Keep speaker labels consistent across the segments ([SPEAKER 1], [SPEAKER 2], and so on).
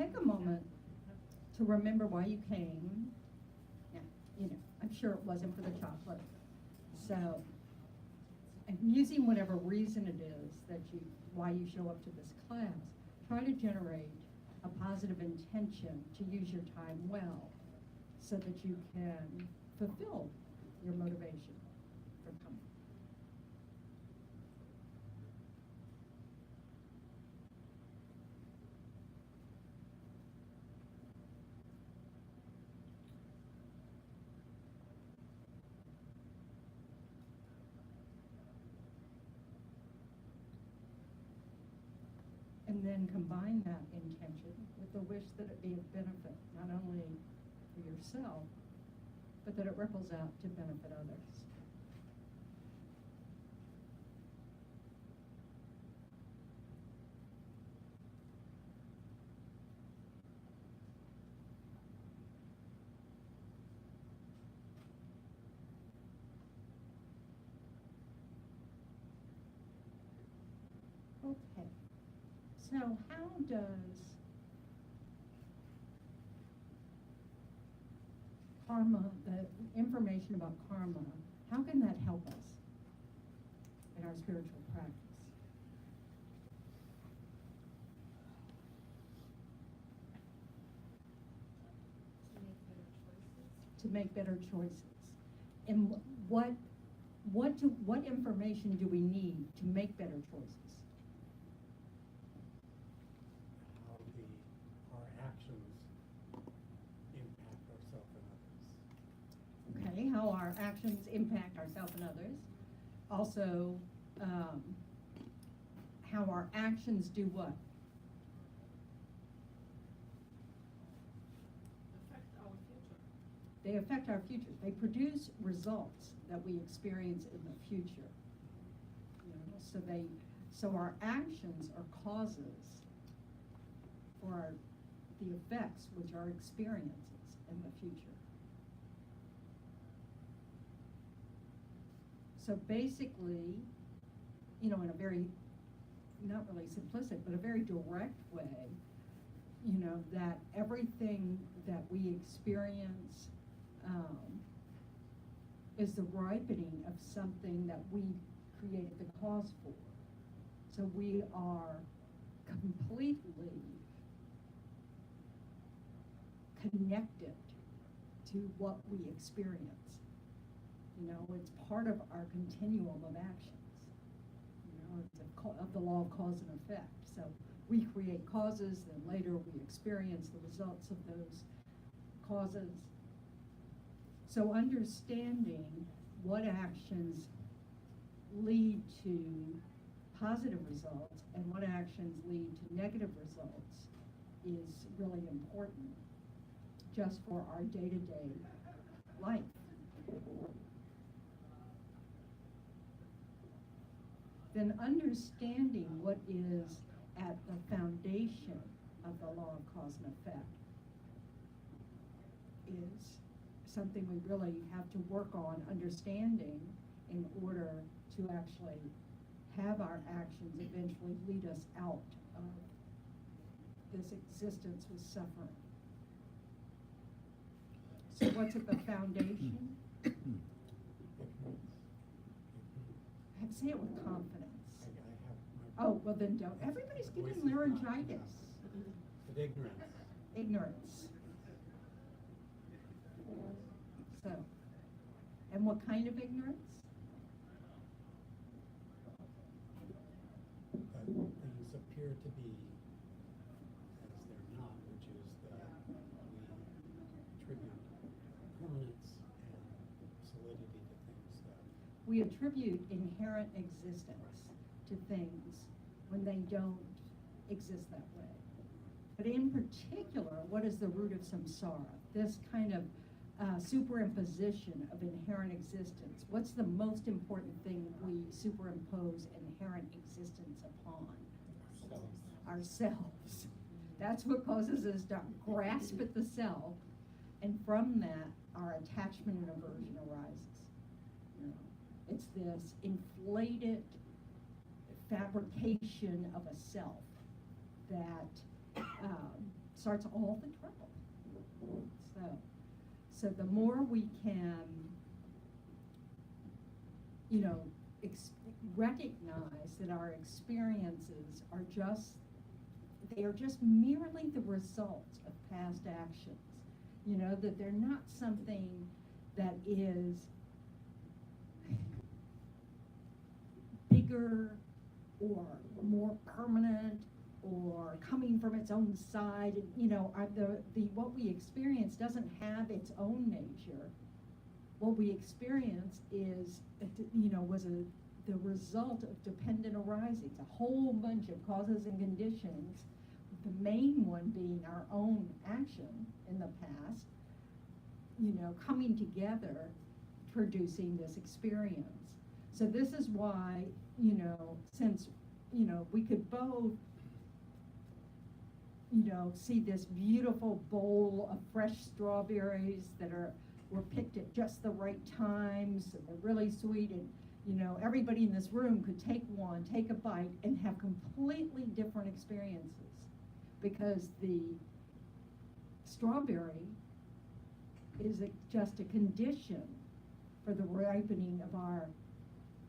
[SPEAKER 1] take a moment to remember why you came. Now, I'm sure it wasn't for the chocolate. So, and using whatever reason it is why you show up to this class, try to generate a positive intention to use your time well so that you can fulfill your motivation for coming. And then combine that intention with the wish that it be of benefit, not only for yourself, but that it ripples out to benefit others. Okay. So how does karma, the information about karma, how can that help us in our spiritual practice? To make better choices. And what information do we need to make better choices?
[SPEAKER 2] Our actions impact ourselves and others.
[SPEAKER 1] Okay, how our actions impact ourselves and others. Also, how our actions do what?
[SPEAKER 3] Affect our future.
[SPEAKER 1] They affect our future. They produce results that we experience in the future. So our actions are causes for the effects which are experiences in the future. So basically, in a very, not really simplistic, but a very direct way, that everything that we experience is the ripening of something that we created the cause for. So we are completely connected to what we experience. It's part of our continuum of actions. It's of the law of cause and effect. So we create causes, then later we experience the results of those causes. So understanding what actions lead to positive results and what actions lead to negative results is really important just for our day-to-day life. Then understanding what is at the foundation of the law of cause and effect is something we really have to work on understanding in order to actually have our actions eventually lead us out of this existence with suffering. So what's at the foundation? Say it with confidence. Oh, well then don't. Everybody's getting laryngitis.
[SPEAKER 2] But ignorance.
[SPEAKER 1] Ignorance. So, and what kind of ignorance?
[SPEAKER 2] That things appear to be as they're not, which is that we attribute permanence and solidity to things that
[SPEAKER 1] We attribute inherent existence to things when they don't exist that way. But in particular, what is the root of samsara? This kind of superimposition of inherent existence. What's the most important thing we superimpose inherent existence upon? Ourselves. That's what causes us to grasp at the self, and from that, our attachment and aversion arises. It's this inflated fabrication of a self that starts all the trouble. So the more we can, you know, recognize that our experiences are just, they are just merely the results of past actions. You know, that they're not something that is bigger or more permanent or coming from its own side. You know, what we experience doesn't have its own nature. What we experience is, you know, the result of dependent arisings, a whole bunch of causes and conditions, the main one being our own action in the past, you know, coming together, producing this experience. So this is why, you know, since, you know, we could both, you know, see this beautiful bowl of fresh strawberries that were picked at just the right times, and they're really sweet, and, you know, everybody in this room could take one, take a bite, and have completely different experiences, because the strawberry is just a condition for the ripening of our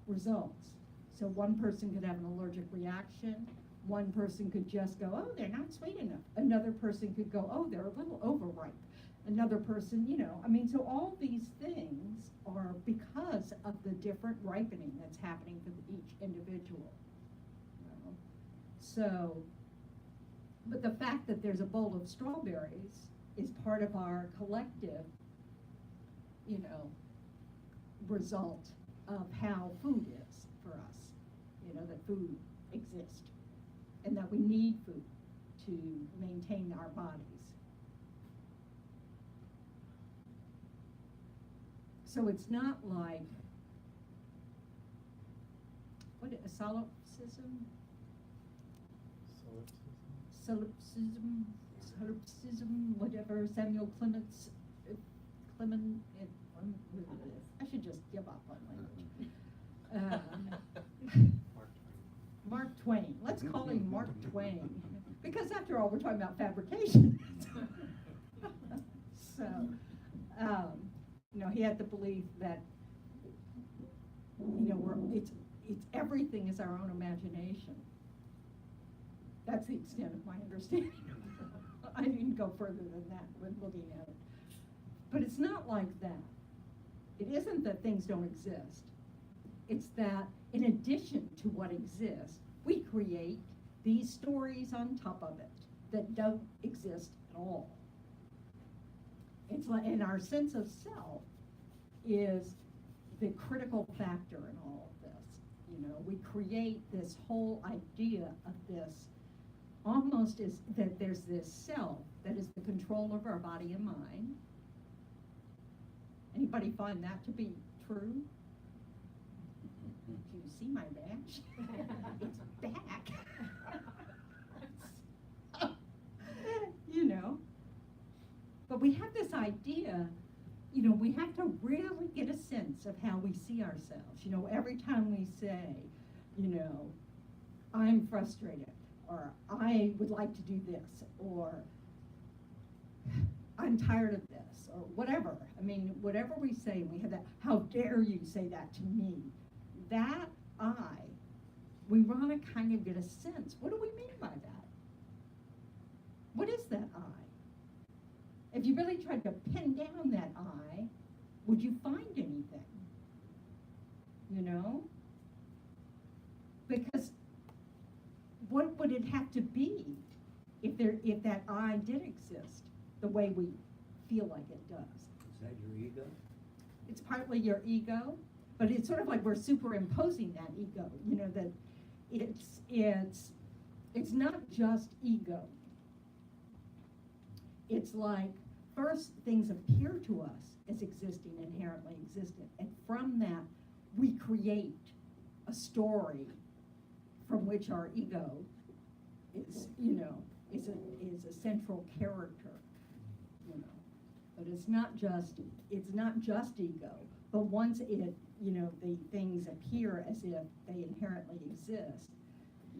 [SPEAKER 1] results. So one person could have an allergic reaction. One person could just go, oh, they're not sweet enough. Another person could go, oh, they're a little overripe. Another person, you know, I mean, so all these things are because of the different ripening that's happening for each individual. You know? So, but the fact that there's a bowl of strawberries is part of our collective, you know, result of how food is for us. You know, that food exists and that we need food to maintain our bodies. So it's not like, what, a solipsism? Solipsism, whatever, Samuel Clemens, I should just give up on language. Mark Twain. Let's call him Mark Twain, because after all, we're talking about fabrication. So, you know, he had the belief that, you know, it's everything is our own imagination. That's the extent of my understanding. I didn't go further than that when looking at it. But it's not like that. It isn't that things don't exist. It's that in addition to what exists, we create these stories on top of it that don't exist at all. It's like, and our sense of self is the critical factor in all of this. You know, we create this whole idea of this almost as that there's this self that is the control of our body and mind. Anybody find that to be true? Do you see my badge? It's back. You know, but we have this idea, you know, we have to really get a sense of how we see ourselves. You know, every time we say, you know, I'm frustrated, or I would like to do this, or I'm tired of this, or whatever. I mean, whatever we say, we have that, how dare you say that to me? That we want to kind of get a sense. What do we mean by that? What is that I? If you really tried to pin down that I, would you find anything? You know? Because what would it have to be if that I did exist the way we feel like it does?
[SPEAKER 4] Is that your ego?
[SPEAKER 1] It's partly your ego, but it's sort of like we're superimposing that ego, you know, that it's not just ego. It's like, first things appear to us as existing, inherently existent, and from that we create a story from which our ego is, you know, is a central character, you know. But it's not just ego, but once it, you know, the things appear as if they inherently exist,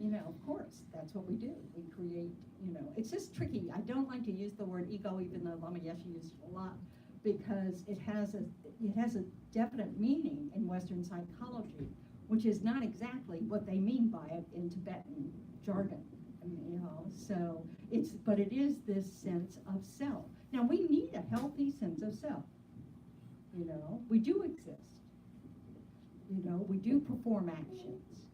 [SPEAKER 1] You know, of course, that's what we do. We create, you know, it's just tricky. I don't like to use the word ego, even though Lama Yeshe used it a lot, because it has a definite meaning in Western psychology, which is not exactly what they mean by it in Tibetan jargon. I mean, you know, so but it is this sense of self. Now, we need a healthy sense of self. You know, we do exist. You know, we do perform actions.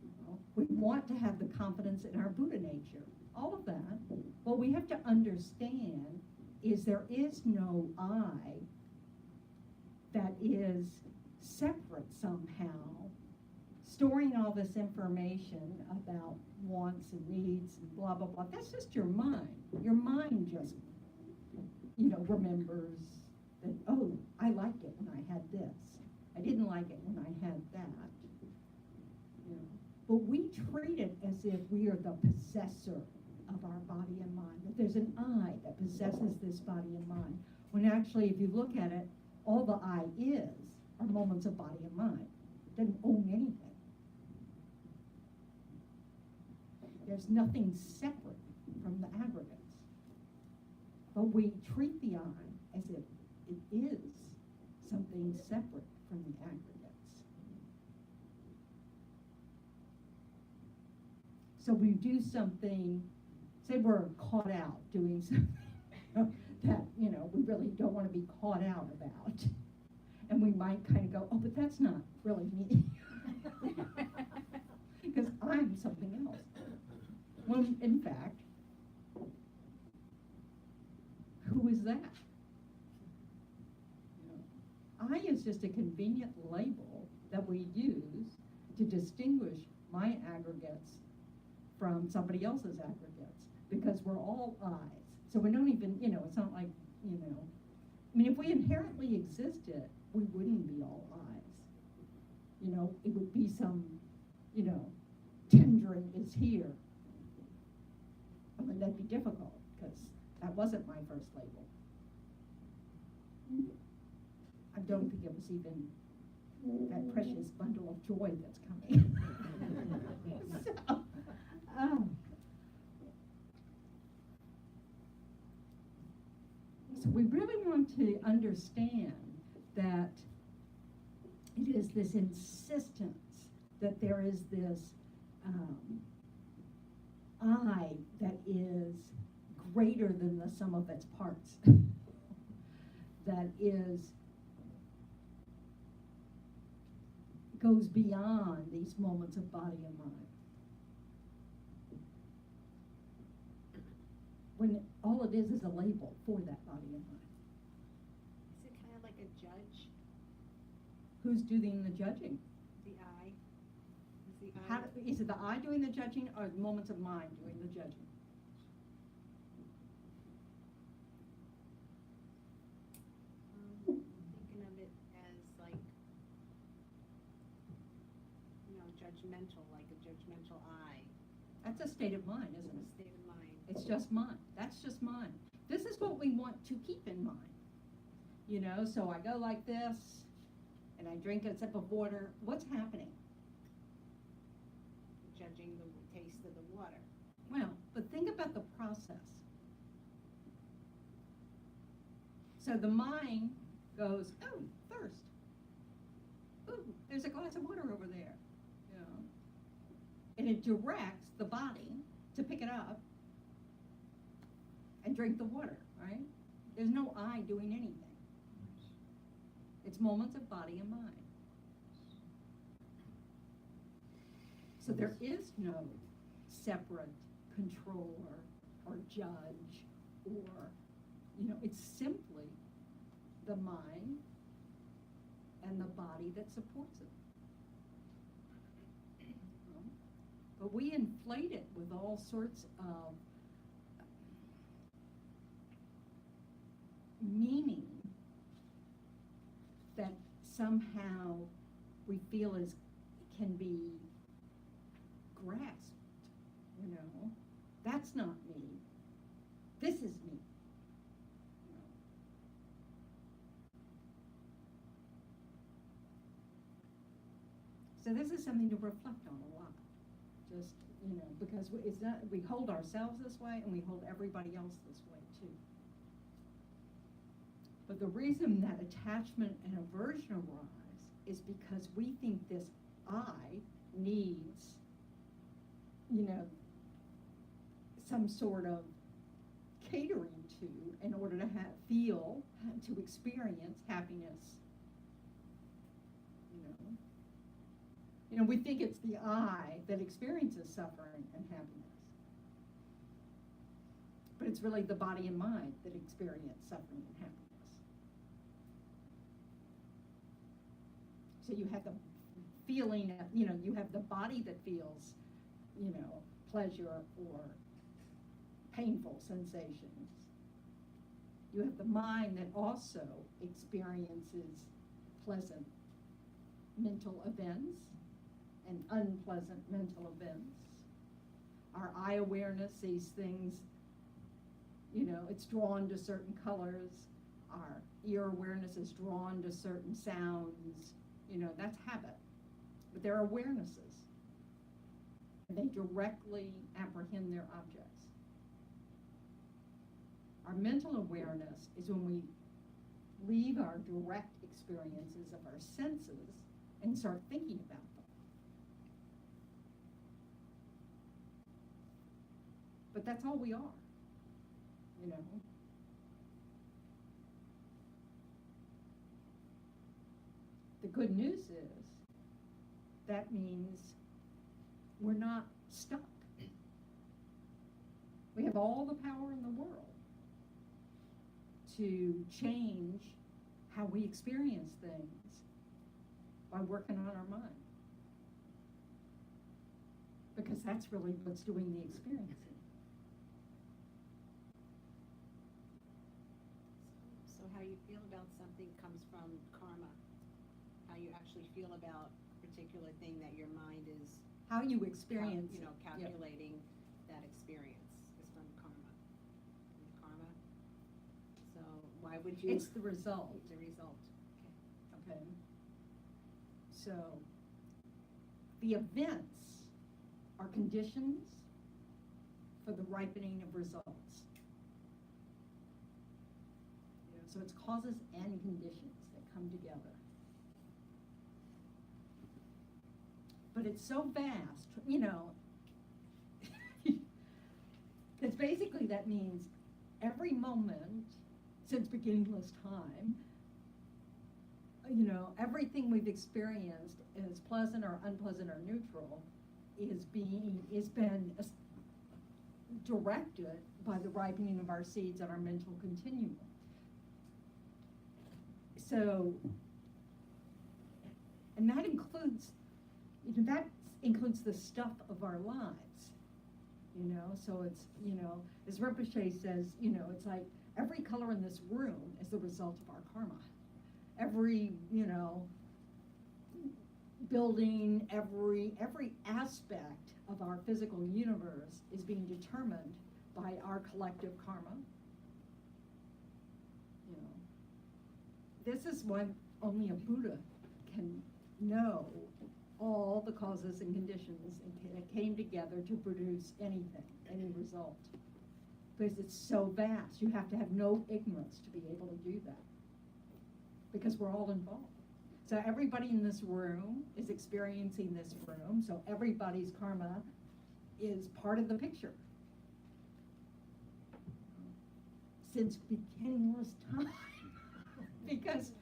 [SPEAKER 1] You know, we want to have the confidence in our Buddha nature, all of that. What we have to understand is there is no I that is separate somehow, storing all this information about wants and needs and blah, blah, blah. That's just your mind. Your mind just, you know, remembers that, oh, I liked it when I had this. I didn't like it when I had that. You know, but we treat it as if we are the possessor of our body and mind, that there's an I that possesses this body and mind, when actually, if you look at it, all the I is are moments of body and mind. It doesn't own anything. There's nothing separate from the aggregates. But we treat the I as if it is something separate from the aggregates. So we do something, say we're caught out doing something that, you know, we really don't want to be caught out about. And we might kind of go, oh, but that's not really me. Because I'm something else. When, in fact, who is that? You know, I is just a convenient label that we use to distinguish my aggregates from somebody else's aggregates, because we're all I's. So we don't even, you know, it's not like, you know, I mean, if we inherently existed, we wouldn't be all I's. You know, it would be some, you know, tendering is here. I mean, that'd be difficult, because that wasn't my first label. I don't think it was even that precious bundle of joy that's coming. So, so we really want to understand that it is this insistence that there is this I that is greater than the sum of its parts, that goes beyond these moments of body and mind. When all it is a label for that body and mind.
[SPEAKER 4] Is it kind of like a judge?
[SPEAKER 1] Who's doing the judging?
[SPEAKER 4] The I? Is the I?
[SPEAKER 1] Is it the I doing the judging, or the moments of mind doing the judging?
[SPEAKER 4] Thinking of it as like, you know, judgmental, like a judgmental I.
[SPEAKER 1] That's a state of mind, isn't
[SPEAKER 4] A
[SPEAKER 1] it?
[SPEAKER 4] state of mind.
[SPEAKER 1] It's just mind. That's just mind. This is what we want to keep in mind. You know, so I go like this, and I drink a sip of water. What's happening?
[SPEAKER 4] Judging the taste of the water.
[SPEAKER 1] Well, but think about the process. So the mind goes, oh, thirst. Ooh, there's a glass of water over there. You know? And it directs the body to pick it up and drink the water, right? There's no I doing anything. It's moments of body and mind. So there is no separate controller or judge, or, you know, it's simply the mind and the body that supports it. But we inflate it with all sorts of meaning that somehow we feel can be grasped, you know. That's not me. This is me. So this is something to reflect on a lot. Just, because it's not, we hold ourselves this way and we hold everybody else this way too. But the reason that attachment and aversion arise is because we think this I needs, some sort of catering to in order to to experience happiness. We think it's the I that experiences suffering and happiness. But it's really the body and mind that experience suffering and happiness. So you have the feeling, you have the body that feels, pleasure or painful sensations. You have the mind that also experiences pleasant mental events and unpleasant mental events. Our eye awareness sees things, it's drawn to certain colors. Our ear awareness is drawn to certain sounds. That's habit. But they're awarenesses. And they directly apprehend their objects. Our mental awareness is when we leave our direct experiences of our senses and start thinking about them. But that's all we are, The good news is that means we're not stuck. We have all the power in the world to change how we experience things by working on our mind. Because that's really what's doing the experiencing.
[SPEAKER 4] So how you feel about something comes from karma. How you actually feel about a particular thing that your mind is
[SPEAKER 1] How you experience it.
[SPEAKER 4] calculating that experience is from karma. Karma. So why would you?
[SPEAKER 1] It's the result.
[SPEAKER 4] The result.
[SPEAKER 1] Okay. So the events are conditions for the ripening of results. So it's causes and conditions that come together. But it's so vast, because basically that means every moment since beginningless time, everything we've experienced as pleasant or unpleasant or neutral is been directed by the ripening of our seeds on our mental continuum. So, and that includes the stuff of our lives, so it's, as Rinpoche says, it's like every color in this room is the result of our karma. Every, building, every aspect of our physical universe is being determined by our collective karma. This is why only a Buddha can know all the causes and conditions that came together to produce anything, any result. Because it's so vast, you have to have no ignorance to be able to do that. Because we're all involved. So everybody in this room is experiencing this room, so everybody's karma is part of the picture. Since beginningless time. Because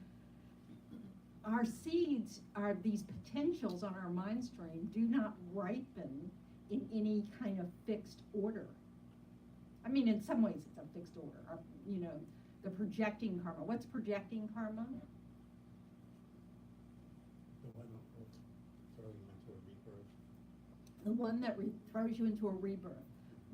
[SPEAKER 1] our seeds are these potentials on our mind stream do not ripen in any kind of fixed order. I mean, in some ways it's a fixed order. The projecting karma. What's projecting karma?
[SPEAKER 2] The one that will throw you into a rebirth.
[SPEAKER 1] The one that throws you into a rebirth.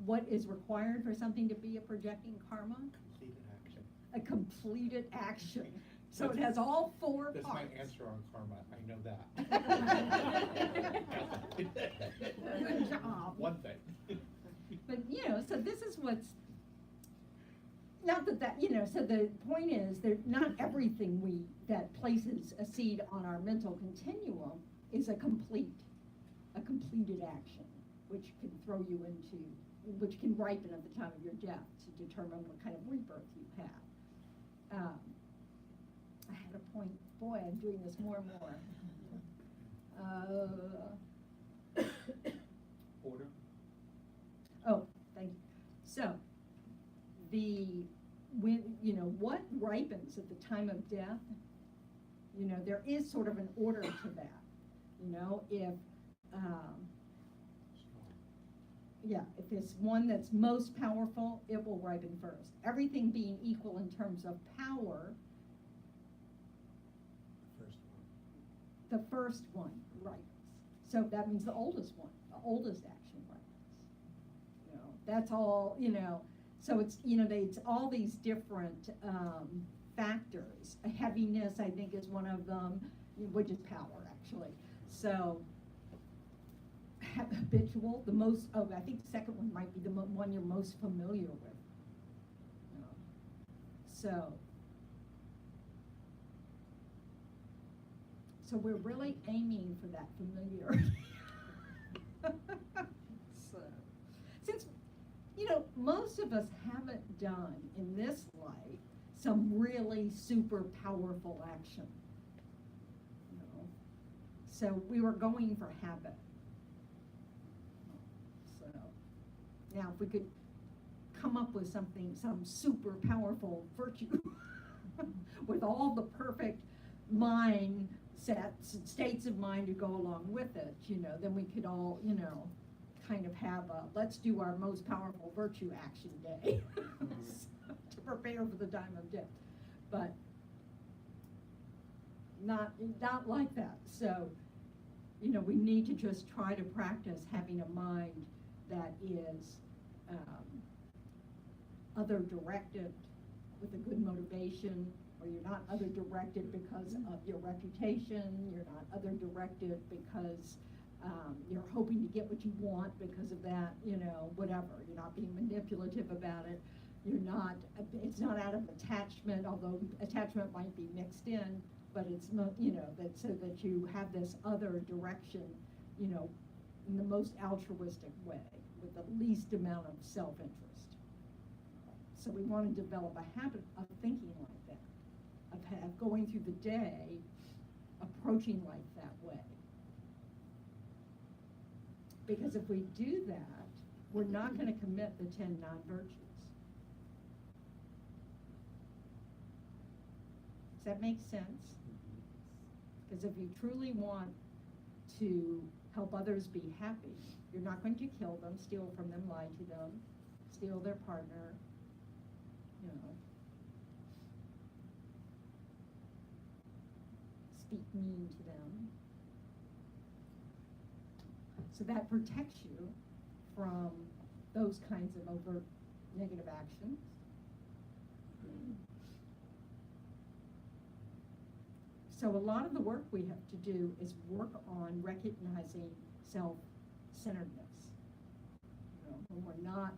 [SPEAKER 1] What is required for something to be a projecting karma?
[SPEAKER 5] Completed action.
[SPEAKER 1] A completed action. So it has all four
[SPEAKER 5] That's
[SPEAKER 1] parts.
[SPEAKER 5] my answer on karma, I know that.
[SPEAKER 1] Good job.
[SPEAKER 5] One thing.
[SPEAKER 1] But, so this is what's, not that, so the point is that not everything that places a seed on our mental continuum is a completed action. which can throw you into, which can ripen at the time of your death to determine what kind of rebirth you have. I had a point, boy, I'm doing this more and more.
[SPEAKER 5] Order?
[SPEAKER 1] Oh, thank you. So, what ripens at the time of death, there is sort of an order to that. If it's one that's most powerful, it will ripen first. Everything being equal in terms of power, the first one ripens. So that means the oldest one, the oldest action ripens. That's all, so it's, it's all these different factors. Heaviness, I think, is one of them, which is power, actually. So, habitual, I think the second one might be the one you're most familiar with. So we're really aiming for that familiarity. Since, most of us haven't done in this life some really super powerful action. So we were going for habit. So now if we could come up with something, some super powerful virtue with all the perfect states of mind to go along with it, then we could all, kind of have let's do our most powerful virtue action day to prepare for the time of death. But not like that. So, we need to just try to practice having a mind that is other-directed with a good motivation, or you're not other-directed because of your reputation, you're not other-directed because you're hoping to get what you want because of that, whatever. You're not being manipulative about it. It's not out of attachment, although attachment might be mixed in, but it's not, that so that you have this other direction, in the most altruistic way, with the least amount of self-interest. So we want to develop a habit of thinking like that, of going through the day, approaching life that way. Because if we do that, we're not going to commit the 10 non-virtues. Does that make sense? Because if you truly want to help others be happy, you're not going to kill them, steal from them, lie to them, steal their partner, speak mean to them. So that protects you from those kinds of overt negative actions. So a lot of the work we have to do is work on recognizing self-centeredness. When we're not,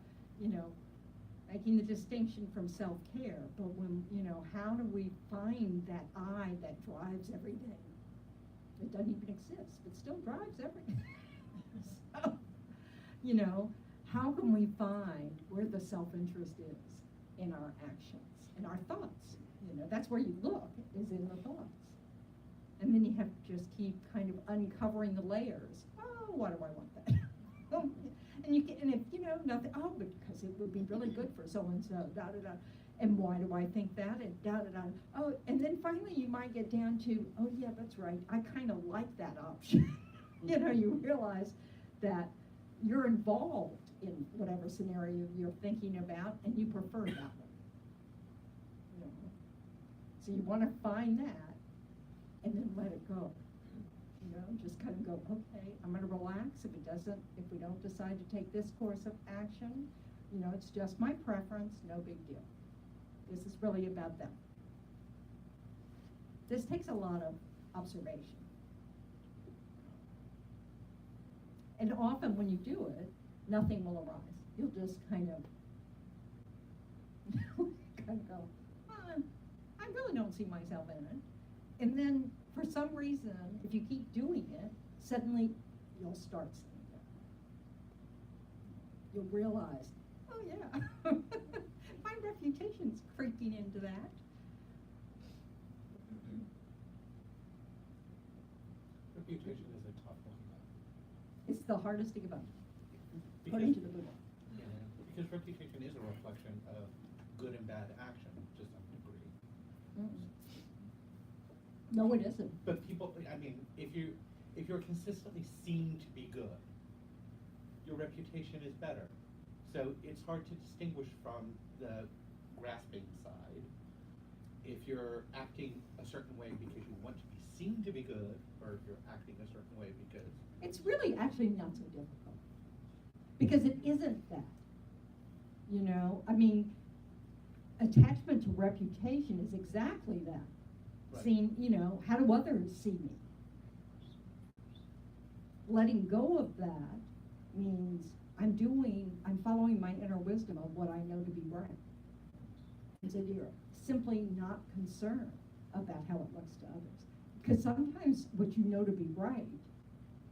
[SPEAKER 1] making the distinction from self-care, but when, how do we find that I that drives everything? It doesn't even exist, but still drives everything. So, how can we find where the self-interest is in our actions, in our thoughts? That's where you look, is in the thoughts. And then you have to just keep kind of uncovering the layers. Oh, why do I want that? And if nothing, because it would be really good for so-and-so, da-da-da. And why do I think that? And da-da-da. Oh, and then finally you might get down to, oh yeah, that's right, I kind of like that option. You realize that you're involved in whatever scenario you're thinking about, and you prefer that one. So you want to find that, and then let it go. Just kind of go, okay, I'm going to relax. If we don't decide to take this course of action, it's just my preference, no big deal. This is really about them. This takes a lot of observation. And often when you do it, nothing will arise. You'll just kind of go, I really don't see myself in it. And then for some reason, if you keep doing it, suddenly you'll start seeing it. you'll realize, oh yeah, my reputation's creeping into that.
[SPEAKER 5] Reputation is a tough one,
[SPEAKER 1] It's the hardest thing about it,
[SPEAKER 5] because,
[SPEAKER 1] according to the Buddha.
[SPEAKER 5] yeah, because reputation is a reflection of good and bad action to some degree.
[SPEAKER 1] Mm. No, it isn't.
[SPEAKER 5] But people, I mean, if you're consistently seen to be good, your reputation is better. So it's hard to distinguish from the grasping side. If you're acting a certain way because you want to be seen to be good, or if you're acting a certain way because.
[SPEAKER 1] It's really actually not so difficult, because it isn't that. You know, I mean, attachment to reputation is exactly that.
[SPEAKER 5] Right.
[SPEAKER 1] Seeing, you know, how do others see me? Letting go of that means I'm following my inner wisdom of what I know to be right. And so you're simply not concerned about how it looks to others. Because sometimes what you know to be right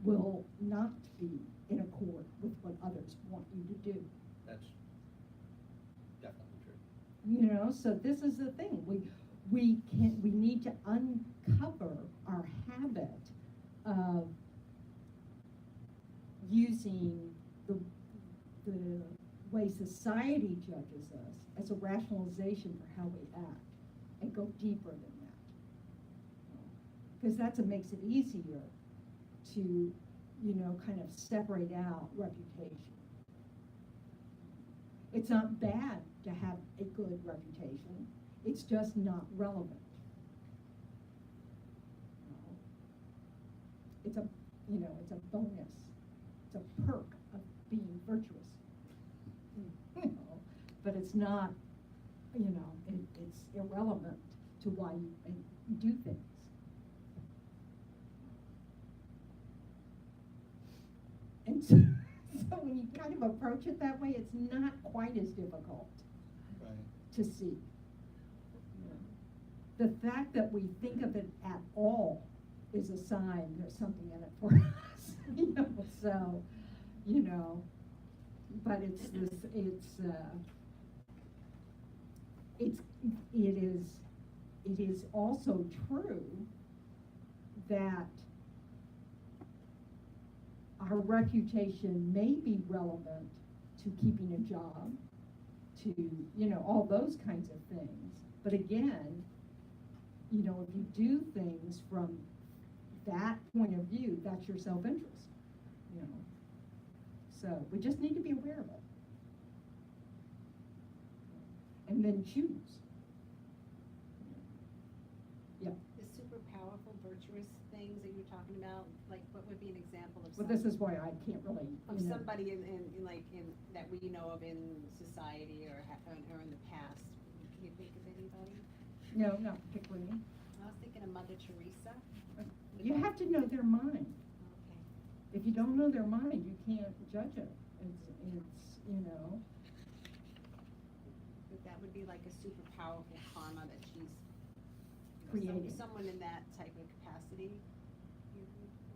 [SPEAKER 1] will not be in accord with what others want you to do.
[SPEAKER 5] That's definitely true.
[SPEAKER 1] You know, so this is the thing. We need to uncover our habit of using the way society judges us as a rationalization for how we act, and go deeper than that. Because that's what makes it easier to, you know, kind of separate out reputation. It's not bad to have a good reputation. It's just not relevant. It's a, you know, it's a bonus. It's a perk of being virtuous. You know, but it's not, you know, it's irrelevant to why you do things. And so, so when you kind of approach it that way, it's not quite as difficult
[SPEAKER 5] Right.
[SPEAKER 1] to see. The fact that we think of it at all is a sign there's something in it for us. You know, so, you know, but it is also true that our reputation may be relevant to keeping a job, to, you know, all those kinds of things. But again, you know, if you do things from that point of view, that's your self-interest, you know. So we just need to be aware of it. And then choose. Yeah.
[SPEAKER 4] The super powerful, virtuous things that you're talking about, like what would be an example of
[SPEAKER 1] Well, this is why I can't really,
[SPEAKER 4] of
[SPEAKER 1] you know.
[SPEAKER 4] somebody in that we know of in society or in the past? Can you think of anybody?
[SPEAKER 1] No, not particularly.
[SPEAKER 4] I was thinking of Mother Teresa.
[SPEAKER 1] You have to know their mind.
[SPEAKER 4] Okay.
[SPEAKER 1] If you don't know their mind, you can't judge it. It's you know.
[SPEAKER 4] But that would be like a super powerful karma that she's
[SPEAKER 1] Creating.
[SPEAKER 4] someone in that type of capacity.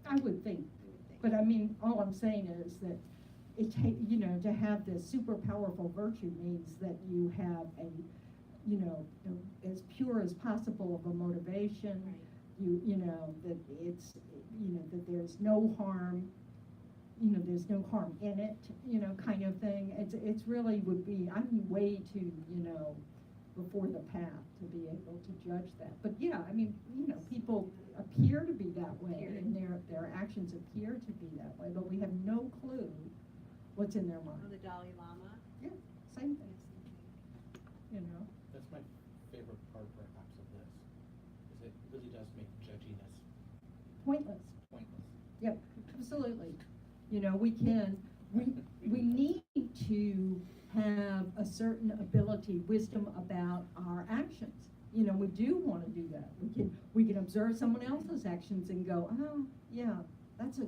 [SPEAKER 1] I would think.
[SPEAKER 4] You would think.
[SPEAKER 1] But I mean, all I'm saying is that you know, to have this super powerful virtue means that you have a, you know, as pure as possible of a motivation.
[SPEAKER 4] Right.
[SPEAKER 1] You know, that it's, you know, that there's no harm, you know, there's no harm in it, you know, kind of thing. It's really would be, I'm way too, you know, before the path to be able to judge that. But yeah, I mean, you know, people appear to be that way, and their actions appear to be that way, but we have no clue what's in their
[SPEAKER 4] Oh,
[SPEAKER 1] mind.
[SPEAKER 4] the Dalai Lama.
[SPEAKER 1] Yeah, same thing, you know.
[SPEAKER 5] That's my favorite part, perhaps, of this, is it really does make judginess
[SPEAKER 1] Pointless.
[SPEAKER 5] pointless.
[SPEAKER 1] Yep, absolutely. You know, we need to have a certain ability, wisdom about our actions. You know, we do want to do that. We can observe someone else's actions and go, oh, yeah, that's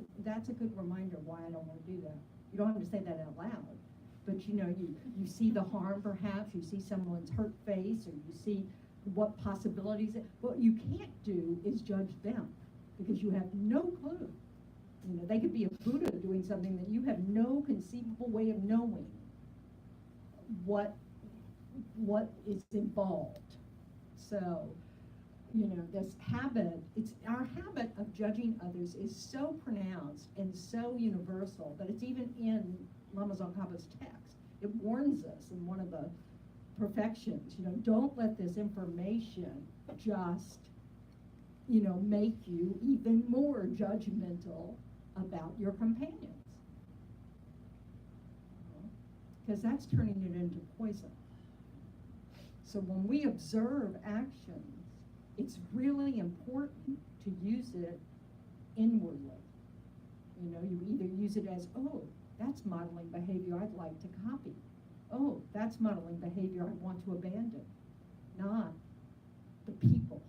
[SPEAKER 1] a good reminder why I don't want to do that. You don't have to say that out loud, but you know, you see the harm perhaps, you see someone's hurt face, or you see what possibilities. What you can't do is judge them, because you have no clue You know, they could be a Buddha doing something that you have no conceivable way of knowing what is involved. So, you know, this habit, it's our habit of judging others is so pronounced and so universal that it's even in Lama Tsongkhapa's text. It warns us in one of the perfections, you know, don't let this information just, you know, make you even more judgmental about your companions. Because that's turning it into poison. So when we observe actions, it's really important to use it inwardly. You know, you either use it as, oh, that's modeling behavior I'd like to copy. Oh, that's modeling behavior I want to abandon. Not the people.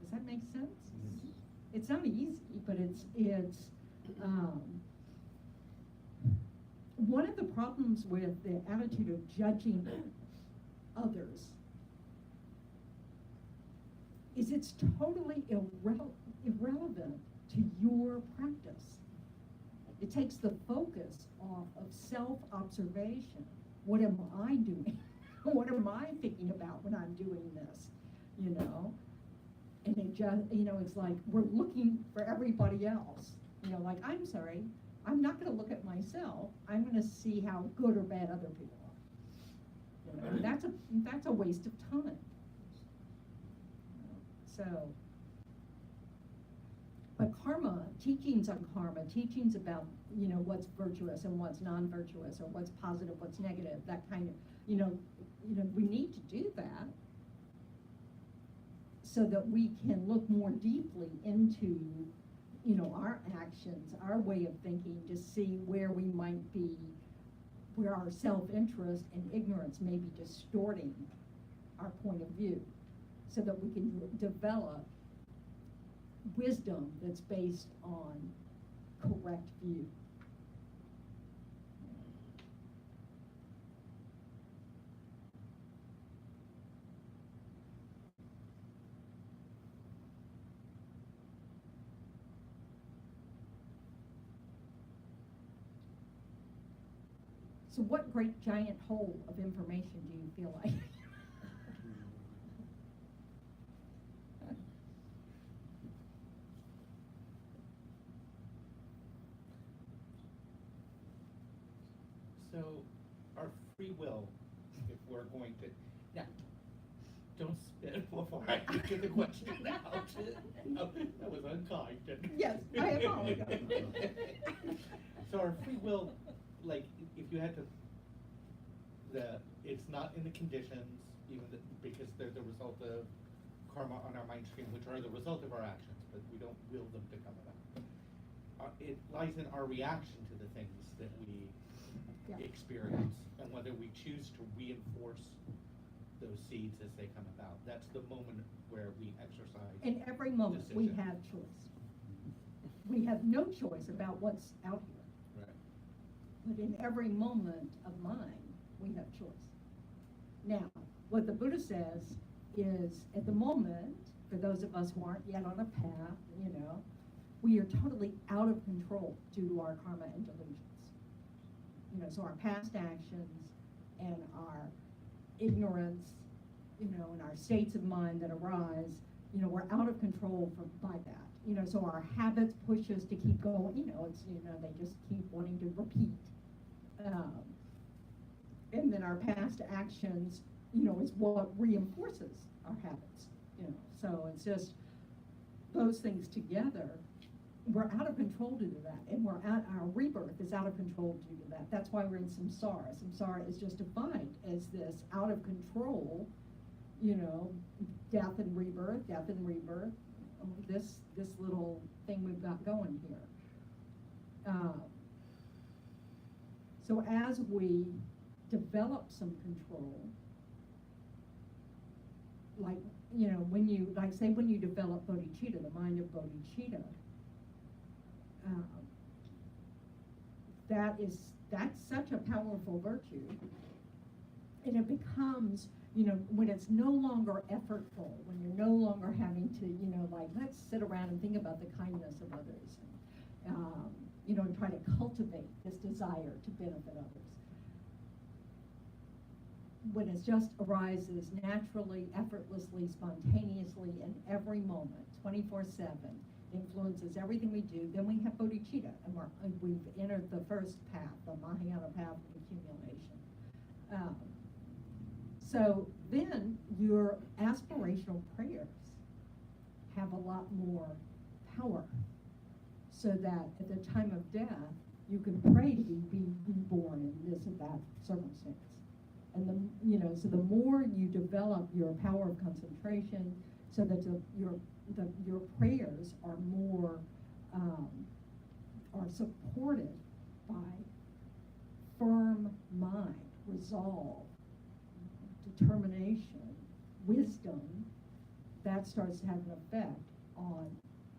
[SPEAKER 1] Does that make sense?
[SPEAKER 5] Mhm.
[SPEAKER 1] It's not easy, but it's one of the problems with the attitude of judging others is it's totally irrelevant to your practice. It takes the focus off of self-observation. What am I doing? What am I thinking about when I'm doing this? You know? And it just, you know, it's like we're looking for everybody else. You know, like, I'm sorry, I'm not going to look at myself. I'm going to see how good or bad other people are. You know, that's a waste of time. So, but karma, teachings on karma, teachings about, you know, what's virtuous and what's non-virtuous, or what's positive, what's negative, that kind of, you know, we need to do that so that we can look more deeply into, you know, our actions, our way of thinking, to see where we might be, where our self-interest and ignorance may be distorting our point of view, so that we can develop wisdom that's based on correct view. So what great giant hole of information do you feel like?
[SPEAKER 5] So, our free will, if we're going to, now, don't spit before I get the question out. Oh, that was unkind.
[SPEAKER 1] Yes, I apologize.
[SPEAKER 5] So our free will, like, if you had to, it's not in the conditions, because they're the result of karma on our mind stream, which are the result of our actions, but we don't will them to come about. It lies in our reaction to the things that we experience, and whether we choose to reinforce those seeds as they come about. That's the moment where we exercise.
[SPEAKER 1] In every moment, we
[SPEAKER 5] decision.
[SPEAKER 1] have choice. We have no choice about what's out here.
[SPEAKER 5] Right.
[SPEAKER 1] But in every moment of mind, we have choice. Now, what the Buddha says is, at the moment, for those of us who aren't yet on a path, you know, we are totally out of control due to our karma and delusions. You know, so our past actions and our ignorance, you know, and our states of mind that arise, you know, we're out of control by that. You know, so our habits push us to keep going. You know, it's, you know, they just keep wanting to repeat. And then our past actions, you know, is what reinforces our habits. You know, so it's just those things together. We're out of control due to that, and our rebirth is out of control due to that. That's why we're in samsara. Samsara is just defined as this out of control, you know, death and rebirth, this little thing we've got going here. So as we develop some control, like, you know, when you develop bodhicitta, the mind of bodhicitta, that's such a powerful virtue, and it becomes, you know, when it's no longer effortful, when you're no longer having to, you know, like, let's sit around and think about the kindness of others, and try to cultivate this desire to benefit others. When it just arises naturally, effortlessly, spontaneously in every moment, 24/7, influences everything we do, then we have bodhicitta, and we've entered the first path, the Mahayana path of accumulation. So then your aspirational prayers have a lot more power, so that at the time of death, you can pray to be reborn in this or that circumstance. And so the more you develop your power of concentration, so that your prayers are more are supported by firm mind, resolve, determination, wisdom, that starts to have an effect on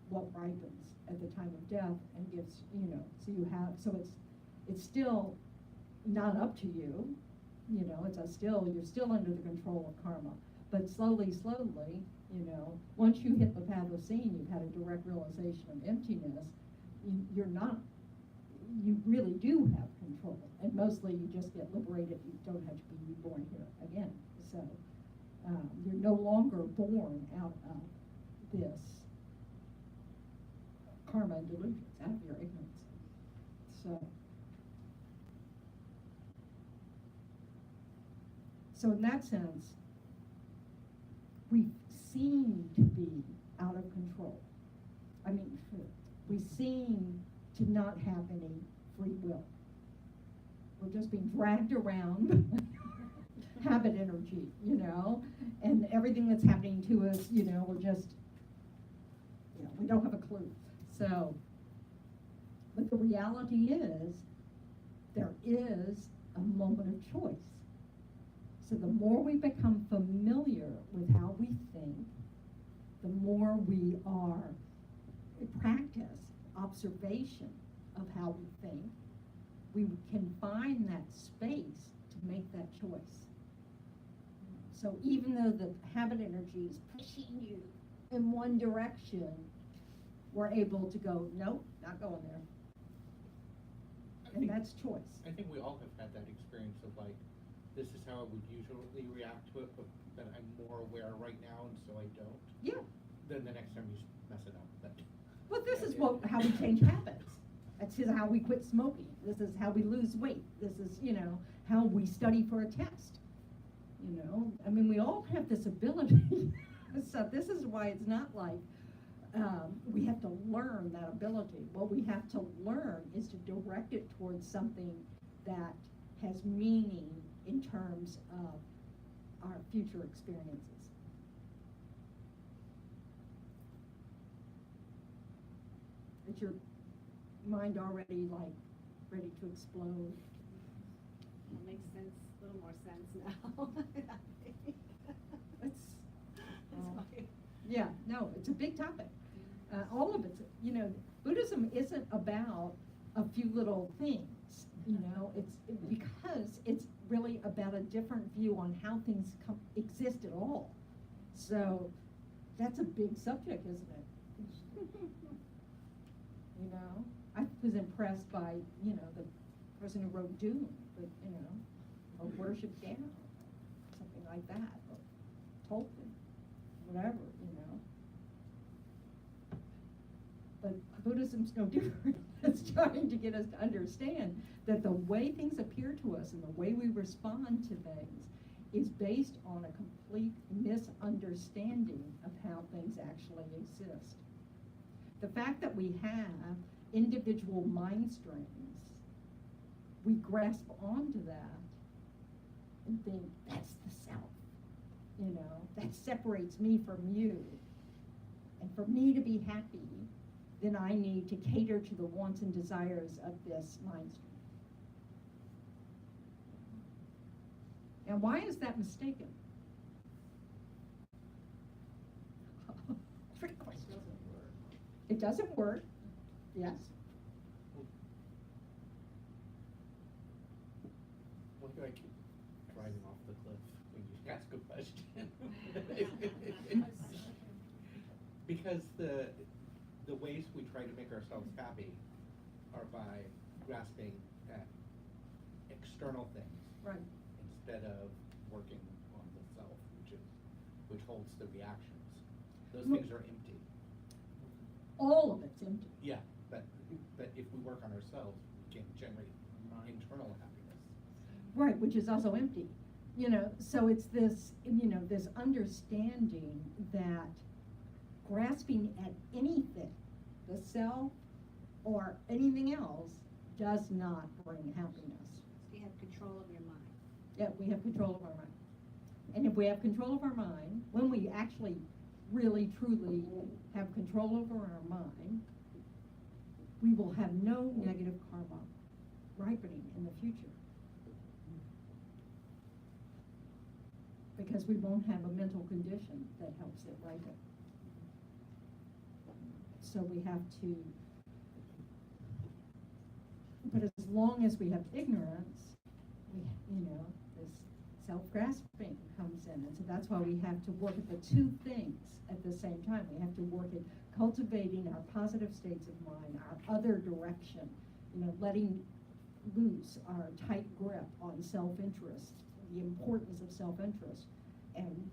[SPEAKER 1] what ripens at the time of death and gives, it's still not up to you, you're still under the control of karma, but slowly, once you hit the path of seeing, you've had a direct realization of emptiness, you really do have control, and mostly you just get liberated, you don't have to be reborn here again, so you're no longer born out of this karma and delusions, out of your ignorance. So in that sense, we seem to be out of control. We seem to not have any free will. We're just being dragged around habit energy, and everything that's happening to us, we're just, we don't have a clue. So, but the reality is, there is a moment of choice. So the more we become familiar with how we think, the more we practice observation of how we think, we can find that space to make that choice. So even though the habit energy is pushing you in one direction, we're able to go, nope, not going there. And that's choice.
[SPEAKER 5] I think we all have had that experience of this is how I would usually react to it, but I'm more aware right now, and so I don't.
[SPEAKER 1] Yeah.
[SPEAKER 5] Then the next time you mess it up.
[SPEAKER 1] Well, this is how we change habits. That's how we quit smoking. This is how we lose weight. This is, how we study for a test. We all have this ability. So this is why it's not like we have to learn that ability. What we have to learn is to direct it towards something that has meaning in terms of our future experiences. Is your mind already ready to explode?
[SPEAKER 4] It makes sense, a little more sense now.
[SPEAKER 1] Yeah, no, it's a big topic. All of it's, Buddhism isn't about a few little things, because it's really about a different view on how things exist at all. So that's a big subject, isn't it? I was impressed by, the person who wrote Dune, or Worship Gaon, something like that, or Tolkien, whatever, But Buddhism's no different. It's trying to get us to understand that the way things appear to us and the way we respond to things is based on a complete misunderstanding of how things actually exist. The fact that we have individual mind streams, we grasp onto that and think, that's the self, that separates me from you. And for me to be happy, then I need to cater to the wants and desires of this mind stream. Now, why is that mistaken? Trick question. It doesn't work. Yes.
[SPEAKER 5] Why do I keep driving off the cliff when you ask a question? Because the ways we try to make ourselves happy are by grasping at external things
[SPEAKER 1] Right.
[SPEAKER 5] instead of working on the self, which holds the reactions. Those
[SPEAKER 1] Well-
[SPEAKER 5] things are empty.
[SPEAKER 1] All of it's empty.
[SPEAKER 5] Yeah, but if we work on ourselves, we can generate internal happiness.
[SPEAKER 1] Right, which is also empty. You know, so it's this, you know, this understanding that grasping at anything, the self or anything else, does not bring happiness.
[SPEAKER 4] You have control of your mind.
[SPEAKER 1] Yeah, we have control of our mind. And if we have control of our mind, when we actually really truly have control over our mind, we will have no negative karma ripening in the future. Because we won't have a mental condition that helps it ripen. So we have to, but as long as we have ignorance, we, you know, this self-grasping comes in. And so that's why we have to work at the two things at the same time. We have to work at cultivating our positive states of mind, our other direction, you know, letting loose our tight grip on self-interest, the importance of self-interest, and,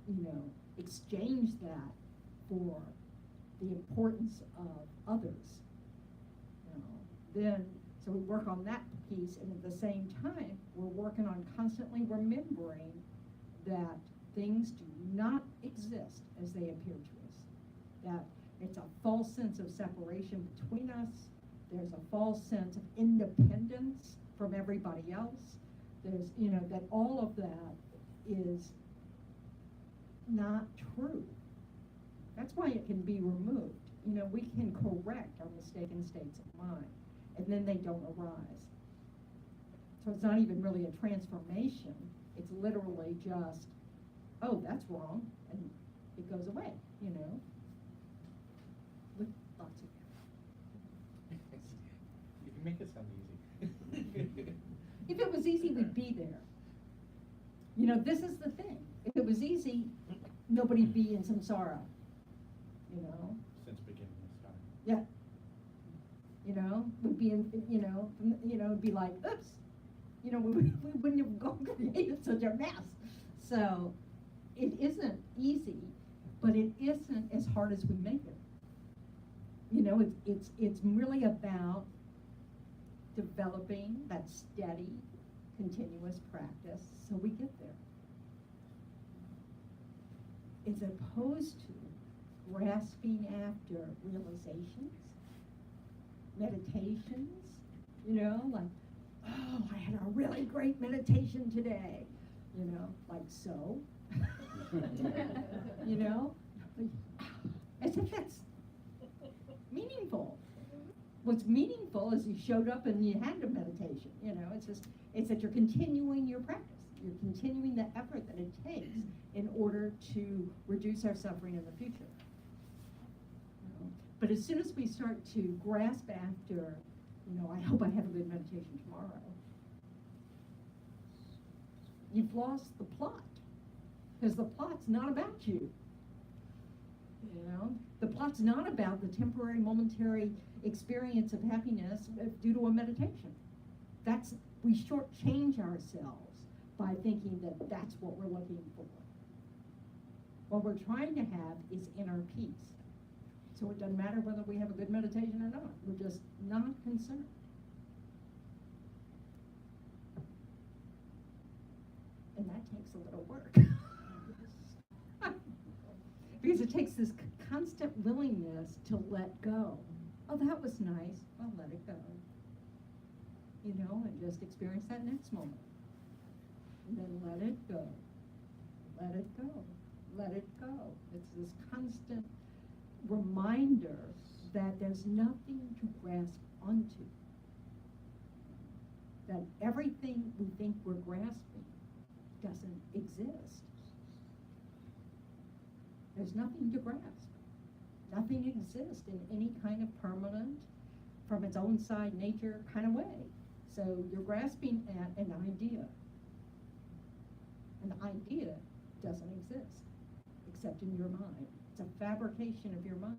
[SPEAKER 1] you know, exchange that for the importance of others. You know, then, so we work on that piece, and at the same time, we're working on constantly remembering that things do not exist as they appear to us. That it's a false sense of separation between us. There's a false sense of independence from everybody else. There's, you know, that all of that is not true. That's why it can be removed. You know, we can correct our mistaken states of mind, and then they don't arise. So it's not even really a transformation. It's literally just, oh, that's wrong, and it goes away, you know, with lots of
[SPEAKER 5] You can make it sound easy.
[SPEAKER 1] If it was easy, we'd be there. You know, this is the thing. If it was easy, nobody'd be in samsara. You know?
[SPEAKER 5] Since beginning of time.
[SPEAKER 1] Yeah. You know, we'd be in, it'd be like, oops. You know, we wouldn't have created such a mess. So it isn't easy, but it isn't as hard as we make it. You know, it's really about developing that steady, continuous practice so we get there. As opposed to grasping after realizations, meditations, you know, like, oh, I had a really great meditation today, you know, like so. You know, as if that's meaningful. What's meaningful is you showed up and you had a meditation, you know, it's that you're continuing your practice. You're continuing the effort that it takes in order to reduce our suffering in the future. You know? But as soon as we start to grasp after, you know, I hope I have a good meditation tomorrow, you've lost the plot. Because the plot's not about you. You know, the plot's not about the temporary, momentary experience of happiness due to a meditation. We shortchange ourselves by thinking that that's what we're looking for. What we're trying to have is inner peace. So it doesn't matter whether we have a good meditation or not. We're just not concerned. And that takes a little work. Because it takes this constant willingness to let go. Oh, that was nice. I'll let it go. You know, and just experience that next moment. And then let it go. Let it go. Let it go. It's this constant reminder that there's nothing to grasp onto. That everything we think we're grasping doesn't exist. There's nothing to grasp. Nothing exists in any kind of permanent, from its own side nature kind of way. So you're grasping at an idea. An idea doesn't exist, except in your mind. It's a fabrication of your mind.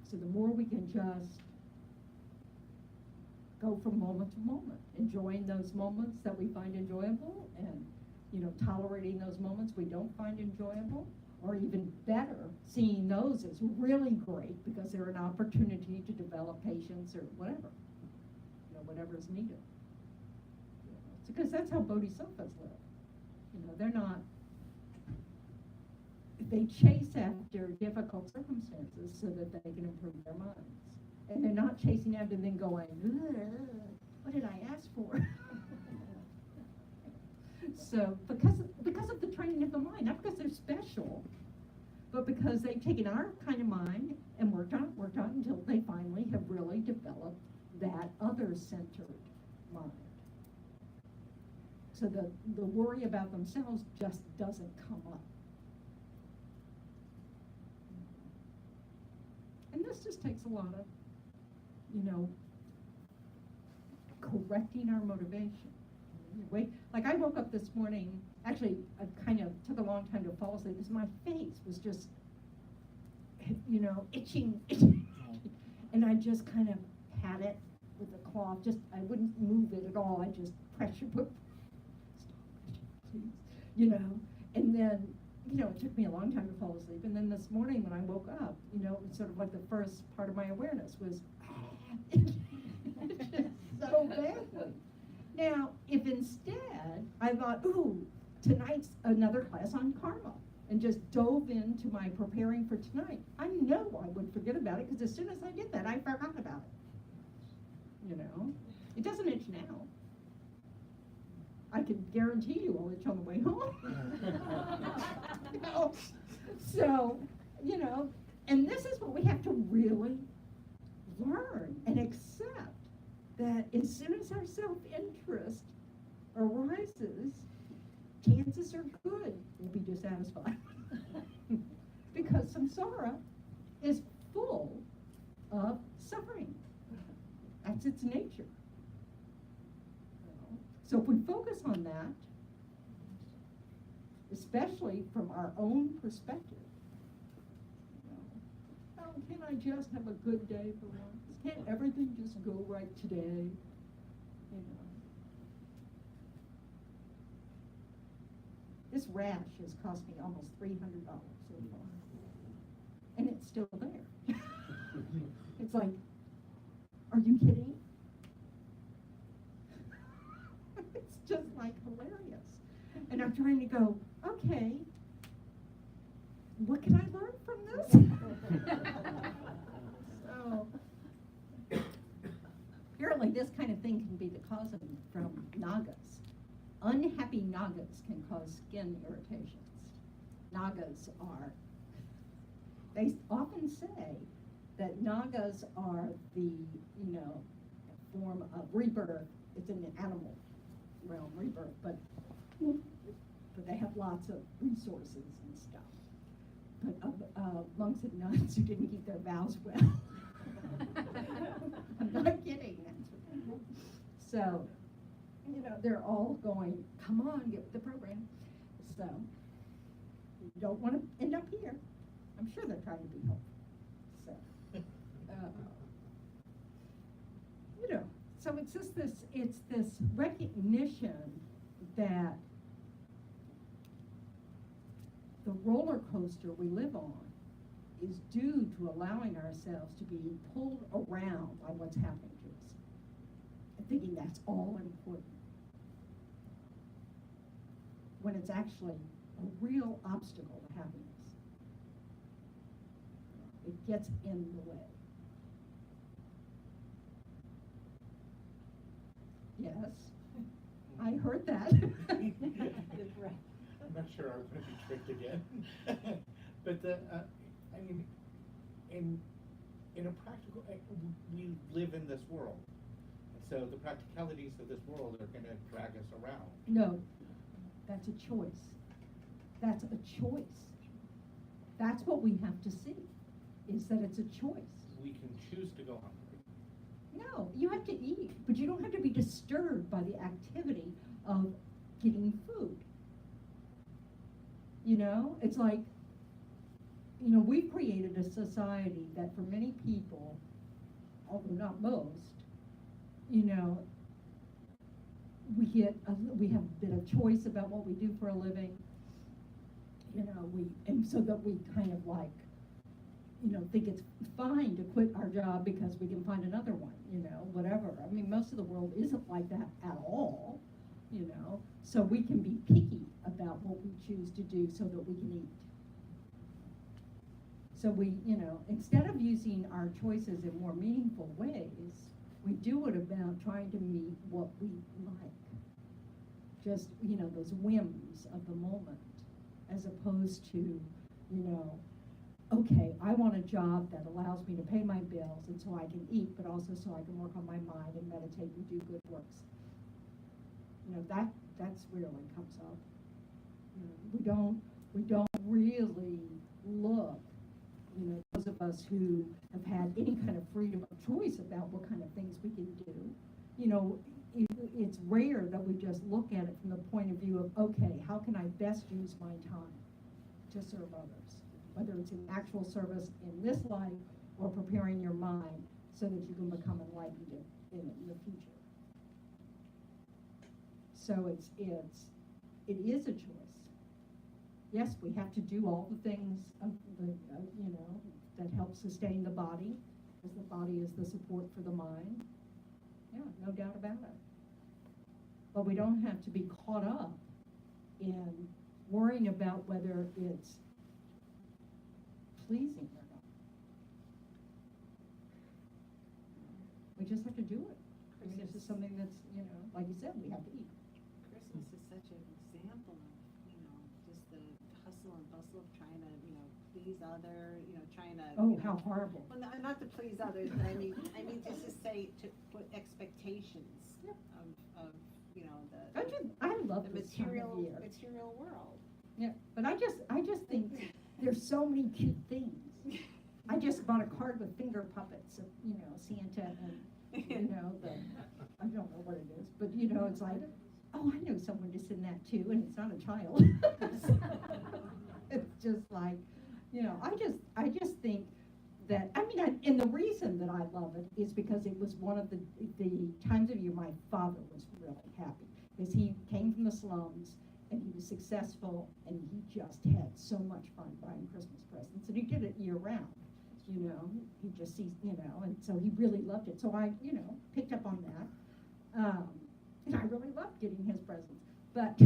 [SPEAKER 1] So the more we can just go from moment to moment, enjoying those moments that we find enjoyable and, you know, tolerating those moments we don't find enjoyable, or even better, seeing those as really great because they're an opportunity to develop patience or whatever, you know, whatever is needed. You know, it's because that's how bodhisattvas live. You know, they're not, they chase after difficult circumstances so that they can improve their minds. And they're not chasing after and then going, "Ugh, what did I ask for?" So, because of the training of the mind, not because they're special, but because they've taken our kind of mind and worked on until they finally have really developed that other-centered mind. So the worry about themselves just doesn't come up. And this just takes a lot of, you know, correcting our motivation. Wait, like I woke up this morning, actually I kind of took a long time to fall asleep because my face was just, you know, itching. And I just kind of pat it with a cloth, I wouldn't move it at all, I just pressure put, please, you know, and then, you know, it took me a long time to fall asleep, and then this morning when I woke up, you know, it was sort of like the first part of my awareness was, just so badly. Now, if instead I thought, ooh, tonight's another class on karma, and just dove into my preparing for tonight, I know I would forget about it, because as soon as I did that, I forgot about it. You know? It doesn't itch now. I can guarantee you I'll itch on the way home. You know? So, you know, and this is what we have to really learn and accept, that as soon as our self-interest arises, chances are good we'll be dissatisfied. Because samsara is full of suffering. That's its nature. So if we focus on that, especially from our own perspective, you know, oh, can I just have a good day for once? Can't everything just go right today? You know. This rash has cost me almost $300 so far. And it's still there. It's like, are you kidding? It's just like hilarious. And I'm trying to go, okay, what can I learn from this? So, apparently this kind of thing can be the cause of from nagas. Unhappy nagas can cause skin irritations. Nagas are, they often say that nagas are the, you know, form of rebirth. It's in the animal realm, rebirth, but they have lots of resources and stuff. But monks and nuns who didn't keep their vows well. I'm not kidding. So, you know, they're all going, come on, get with the program. So, you don't want to end up here. I'm sure they're trying to be helpful. So, you know, so it's just this recognition that the roller coaster we live on is due to allowing ourselves to be pulled around by what's happening to us and thinking that's all important, when it's actually a real obstacle to happiness. It gets in the way. Yes, I heard that.
[SPEAKER 5] I'm not sure I'm going to be tricked again. But I mean, in a practical, we live in this world. And so the practicalities of this world are going to drag us around.
[SPEAKER 1] No, that's a choice. That's a choice. That's what we have to see, is that it's a choice.
[SPEAKER 5] We can choose to go hungry.
[SPEAKER 1] No, you have to eat, but you don't have to be disturbed by the activity of getting food. You know, it's like, you know, we've created a society that for many people, although not most, you know, we have a bit of choice about what we do for a living. You know, and so that we kind of like, you know, think it's fine to quit our job because we can find another one, you know, whatever. I mean, most of the world isn't like that at all, you know. So we can be picky about what we choose to do so that we can eat. So we, you know, instead of using our choices in more meaningful ways, we do it about trying to meet what we like. Just, you know, those whims of the moment, as opposed to, you know, okay, I want a job that allows me to pay my bills and so I can eat, but also so I can work on my mind and meditate and do good works. You know, that's rarely comes up. You know, we don't really look, you know, those of us who have had any kind of freedom of choice about what kind of things we can do, you know, it's rare that we just look at it from the point of view of, okay, how can I best use my time to serve others? Whether it's in actual service in this life or preparing your mind so that you can become enlightened in the future. So it is a choice. Yes, we have to do all the things you know, that help sustain the body, because the body is the support for the mind. Yeah, no doubt about it. But we don't have to be caught up in worrying about whether it's pleasing or not. We just have to do it. I mean, this is something that's, you know, like you said, we have to eat.
[SPEAKER 4] Christmas is such an example of, you know, just the hustle and bustle of trying to, you know, please trying to.
[SPEAKER 1] Oh,
[SPEAKER 4] you know,
[SPEAKER 1] how horrible.
[SPEAKER 4] Well, not to please others, but I mean just to say, to put expectations
[SPEAKER 1] Yeah.
[SPEAKER 4] of, you know,
[SPEAKER 1] I love
[SPEAKER 4] the
[SPEAKER 1] this time of year.
[SPEAKER 4] material world.
[SPEAKER 1] Yeah, but I just think there's so many cute things. I just bought a card with finger puppets of, you know, Santa and, you know, I don't know what it is, but you know, it's like, oh, I know someone to send that to, and it's not a child. It's just like, you know, I just think that, I mean, and the reason that I love it is because it was one of the times of year my father was really happy, because he came from the slums, and he was successful, and he just had so much fun buying Christmas presents, and he did it year round, you know, he just sees, you know, and so he really loved it, so I, you know, picked up on that, and I really loved getting his presents, but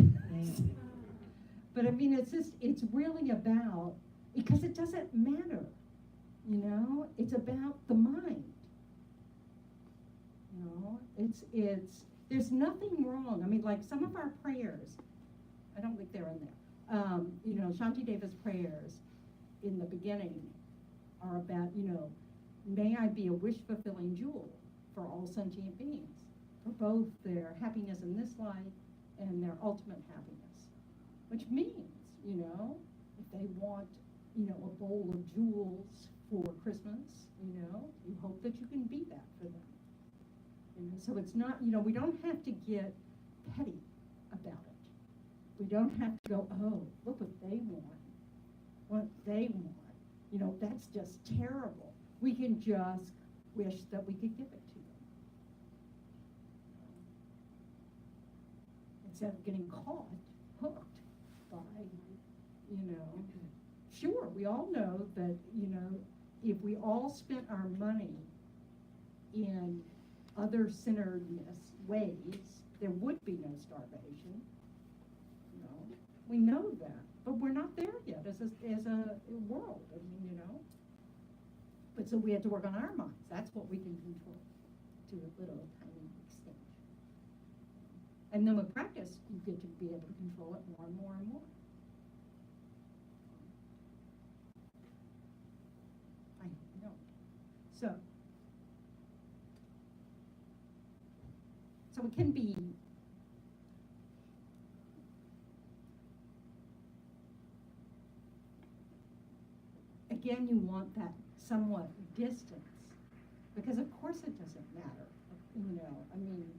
[SPEAKER 1] I mean, it's really about, because it doesn't matter, you know, it's about the mind, you know, there's nothing wrong. I mean, like some of our prayers, I don't think they're in there. You know, Shanti Deva's prayers in the beginning are about, you know, may I be a wish-fulfilling jewel for all sentient beings, for both their happiness in this life and their ultimate happiness. Which means, you know, if they want, you know, a bowl of jewels for Christmas, you know, you hope that you can be that for them. You know, so it's not, you know, we don't have to get petty about it. We don't have to go, oh, look what they want. You know, that's just terrible. We can just wish that we could give it to them. Instead of getting hooked by, you know, sure, we all know that, you know, if we all spent our money in other-centeredness ways, there would be no starvation. You know, we know that, but we're not there yet as a world. I mean, you know. But so we have to work on our minds. That's what we can control to a little tiny extent. And then with practice, you get to be able to control it more and more and more. I know. So it can be again, you want that somewhat distance, because of course it doesn't matter, you know, I mean,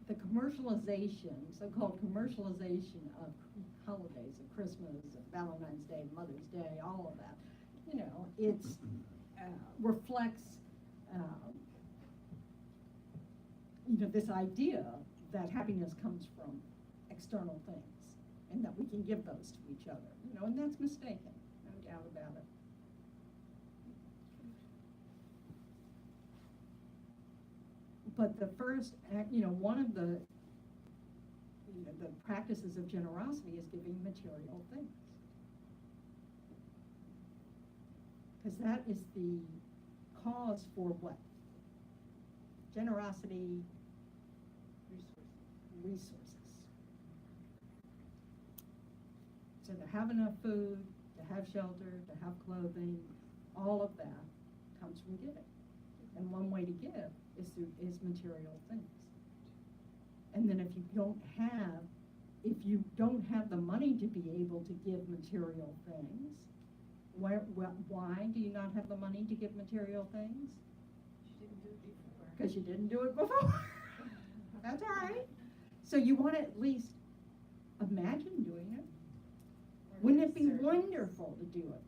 [SPEAKER 1] the commercialization, so-called commercialization of holidays, of Christmas, of Valentine's Day, Mother's Day, all of that, You know, it's, reflects, you know, this idea that happiness comes from external things, and that we can give those to each other, you know, and that's mistaken, no doubt about it. But the first, you know, one of the, you know, the practices of generosity is giving material things. Because that is the cause for what? Generosity, resources. So to have enough food, to have shelter, to have clothing, all of that comes from giving. And one way to give is material things. And then if you don't have the money to be able to give material things, why do you not have the money to give material things?
[SPEAKER 3] She didn't do it before.
[SPEAKER 1] Because you didn't do it before. That's all right. So you want to at least imagine doing it. Wouldn't it be wonderful to do it?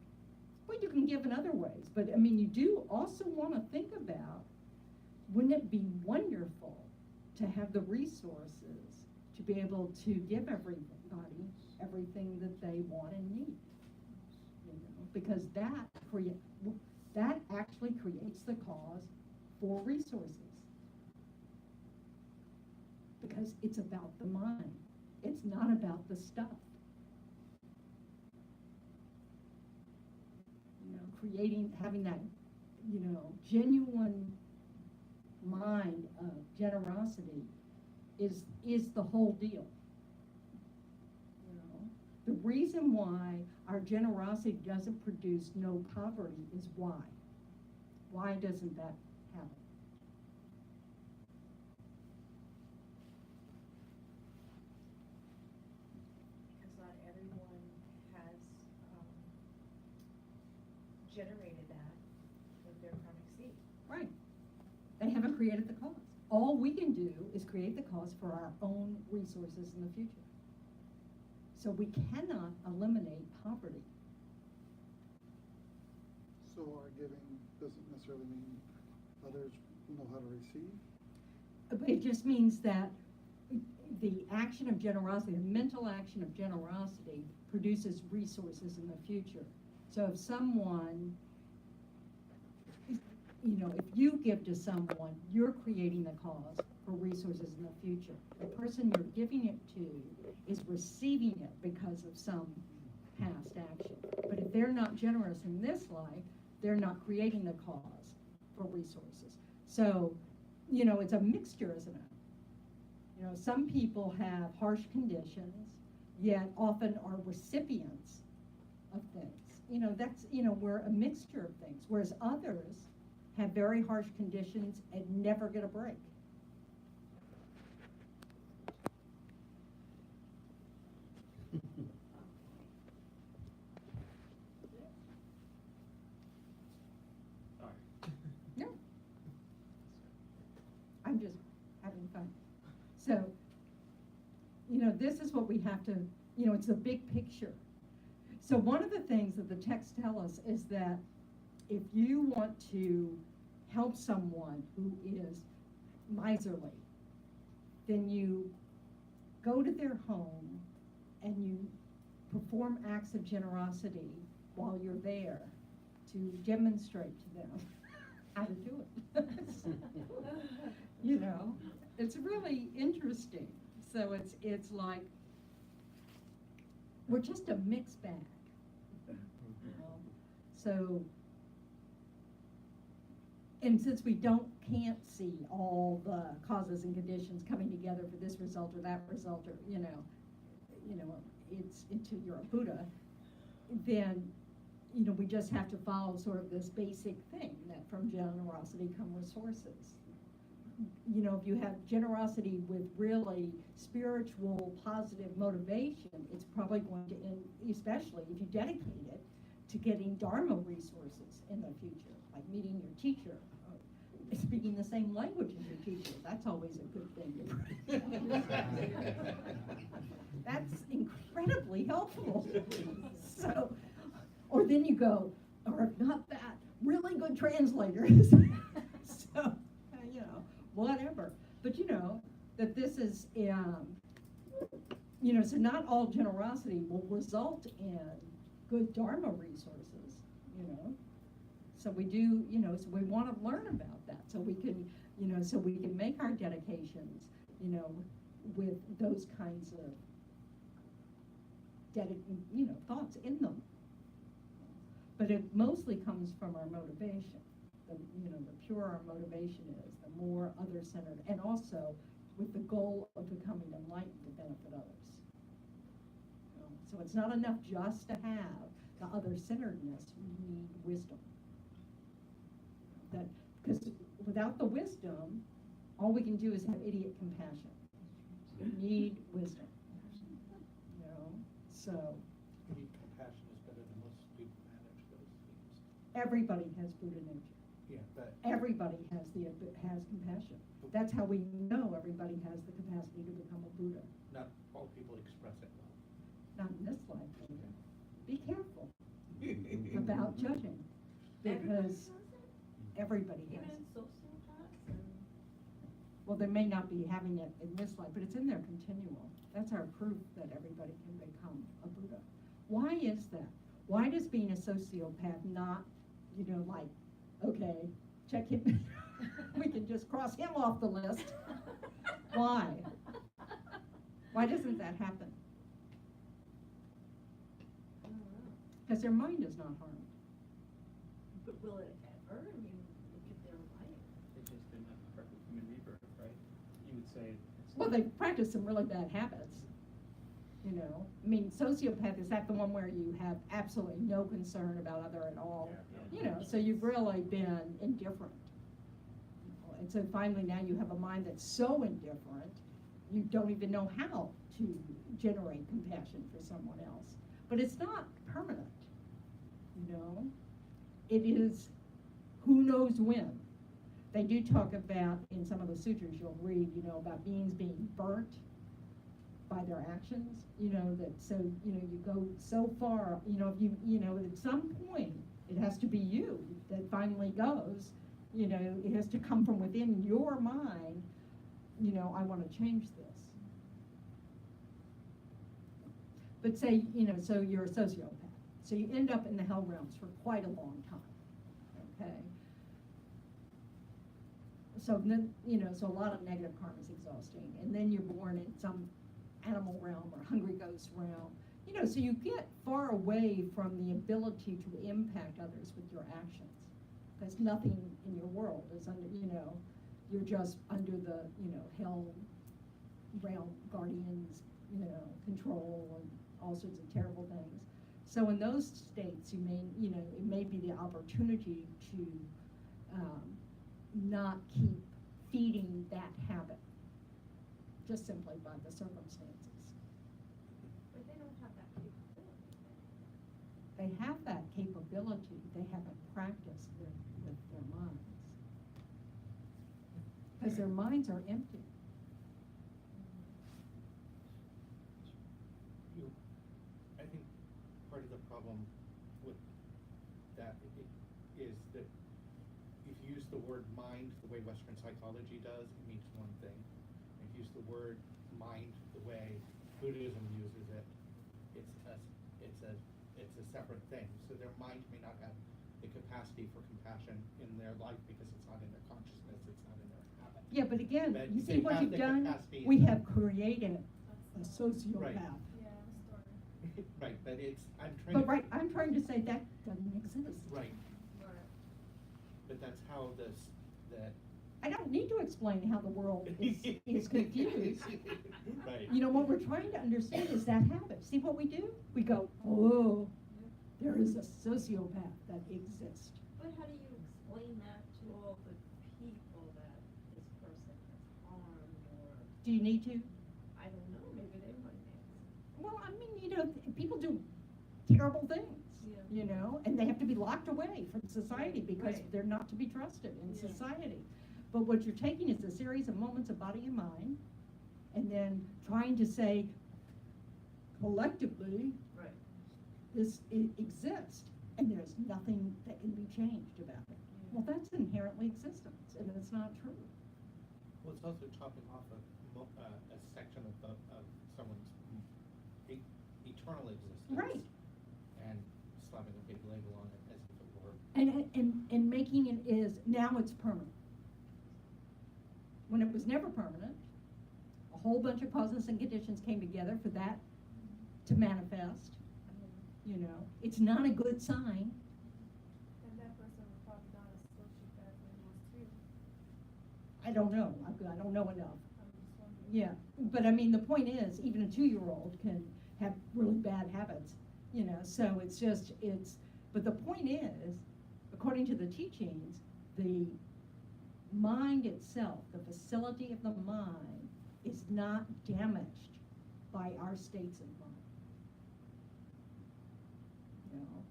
[SPEAKER 1] Well, you can give in other ways, but I mean, you do also want to think about, wouldn't it be wonderful to have the resources to be able to give everybody everything that they want and need? You know, because that actually creates the cause for resources. Because it's about the mind. It's not about the stuff. You know, having that, you know, genuine mind of generosity is the whole deal. You know, the reason why our generosity doesn't produce no poverty is why. Why doesn't that happen?
[SPEAKER 3] Because not everyone has generated that with their karmic seed.
[SPEAKER 1] Right. They haven't created the cause. All we can do is create the cause for our own resources in the future. So we cannot eliminate poverty.
[SPEAKER 6] So our giving doesn't necessarily mean others know how to receive?
[SPEAKER 1] But it just means that the action of generosity, the mental action of generosity, produces resources in the future. So if someone, you know, if you give to someone, you're creating the cause for resources in the future. The person you're giving it to is receiving it because of some past action. But if they're not generous in this life, they're not creating the cause for resources. So, you know, it's a mixture, isn't it? You know, some people have harsh conditions, yet often are recipients of things. You know, that's, you know, we're a mixture of things, whereas others have very harsh conditions and never get a break. No. I'm just having fun. So, you know, this is what we have to, you know, it's a big picture. So one of the things that the texts tell us is that if you want to help someone who is miserly, then you go to their home and you perform acts of generosity while you're there to demonstrate to them how to do it. You know, it's really interesting. So it's like, we're just a mixed bag. You know? So, and since we can't see all the causes and conditions coming together for this result or that result, or you know, it's until you're a Buddha, then you know we just have to follow sort of this basic thing that from generosity come resources. You know, if you have generosity with really spiritual, positive motivation, it's probably going to end, especially if you dedicate it to getting Dharma resources in the future, like meeting your teacher, speaking the same language as your teacher. That's always a good thing. That's incredibly helpful. So, or then you go, or if not that, really good translators. So, you know, whatever. But you know, that this is, you know, so not all generosity will result in good Dharma resources, you know. So we do, you know, so we want to learn about that, so we can, you know, so we can make our dedications, you know, with those kinds of you know, thoughts in them. But it mostly comes from our motivation. The, you know, the purer our motivation is, the more other-centered, and also with the goal of becoming enlightened to benefit others. You know, so it's not enough just to have the other-centeredness, we need wisdom. That, because without the wisdom, all we can do is have idiot compassion. We need wisdom. You know, so
[SPEAKER 5] Maybe compassion is better than most people manage those things.
[SPEAKER 1] everybody has Buddha nature.
[SPEAKER 5] Yeah, but
[SPEAKER 1] Everybody has compassion. That's how we know everybody has the capacity to become a Buddha.
[SPEAKER 5] not all people express it well.
[SPEAKER 1] Not in this life. Be careful about judging, because everybody has.
[SPEAKER 3] Even sociopaths and.
[SPEAKER 1] Well, they may not be having it in this life, but it's in their continuum. That's our proof that everybody can become a Buddha. Why is that? Why does being a sociopath not, you know, like, okay, check him, we can just cross him off the list? Why? Why doesn't that happen?
[SPEAKER 3] I don't know.
[SPEAKER 1] Because their mind is not harmed.
[SPEAKER 3] But will it ever? I mean, look at their life.
[SPEAKER 7] It's just been a perfect human rebirth, right? You would say it's.
[SPEAKER 1] Well, they practice some really bad habits, you know. I mean, sociopath, is that the one where you have absolutely no concern about other at all? You know, so you've really been indifferent. And so finally now you have a mind that's so indifferent, you don't even know how to generate compassion for someone else. But it's not permanent, you know. It is who knows when. They do talk about, in some of the sutras you'll read, you know, about beings being burnt by their actions, you know, that so, you know, you go so far, you know, if you know, at some point, it has to be you that finally goes, you know, it has to come from within your mind, you know, I want to change this. But say, you know, so you're a sociopath. So you end up in the hell realms for quite a long time, okay? So then, you know, so a lot of negative karma is exhausting. And then you're born in some animal realm or hungry ghost realm. You know, so you get far away from the ability to impact others with your actions. Because nothing in your world is under, you know, you're just under the, you know, hell realm guardians, you know, control and all sorts of terrible things. So in those states, you may, you know, it may be the opportunity to not keep feeding that habit, just simply by the circumstances.
[SPEAKER 3] But they don't have that capability.
[SPEAKER 1] They have that capability, they haven't practiced with their minds. Because their minds are empty.
[SPEAKER 5] I think part of the problem with that is that if you use the word mind the way Western psychology does, it means one thing. If you use the word mind the way Buddhism uses it, it's a separate thing. So their mind may not have the capacity for compassion in their life because it's not in their consciousness, it's not in their habit.
[SPEAKER 1] Yeah, but again,
[SPEAKER 5] But
[SPEAKER 1] you
[SPEAKER 5] they
[SPEAKER 1] see what
[SPEAKER 5] have
[SPEAKER 1] you've
[SPEAKER 5] the
[SPEAKER 1] done?
[SPEAKER 5] capacity
[SPEAKER 1] We
[SPEAKER 5] in
[SPEAKER 1] have
[SPEAKER 5] them.
[SPEAKER 1] created a sociopath.
[SPEAKER 3] Yeah, story.
[SPEAKER 5] Right, but I'm trying
[SPEAKER 1] But
[SPEAKER 5] to.
[SPEAKER 1] right, I'm trying to say that doesn't exist.
[SPEAKER 5] Right,
[SPEAKER 3] Right.
[SPEAKER 5] but that's how that.
[SPEAKER 1] I don't need to explain how the world is confused.
[SPEAKER 5] Right.
[SPEAKER 1] You know, what we're trying to understand is that habit. See what we do? We go, oh, there is a sociopath that exists.
[SPEAKER 3] But how do you explain that to all the people that this person has harmed or,
[SPEAKER 1] Do you need to?
[SPEAKER 3] I don't know, maybe they might answer.
[SPEAKER 1] Well, I mean, you know, people do terrible things,
[SPEAKER 3] Yeah.
[SPEAKER 1] you know, and they have to be locked away from society because
[SPEAKER 3] Right.
[SPEAKER 1] they're not to be trusted in
[SPEAKER 3] Yeah.
[SPEAKER 1] society. But what you're taking is a series of moments of body and mind, and then trying to say, collectively,
[SPEAKER 3] Right.
[SPEAKER 1] this exists. and there's nothing that can be changed about it. Well, that's inherently existence, and it's not true.
[SPEAKER 5] Well, it's also chopping off a section of someone's eternal existence.
[SPEAKER 1] Right.
[SPEAKER 5] And slapping a big label on it as if it were.
[SPEAKER 1] And making it is, now it's permanent. When it was never permanent, a whole bunch of causes and conditions came together for that to manifest. You know, it's not a good sign.
[SPEAKER 3] And that person was probably not a sociopath when he was two.
[SPEAKER 1] I don't know. I don't know enough.
[SPEAKER 3] I'm just wondering.
[SPEAKER 1] Yeah, but I mean, the point is, even a 2-year-old can have really bad habits, you know, so it's just, but the point is, according to the teachings, the mind itself, the facility of the mind, is not damaged by our states of mind. You know,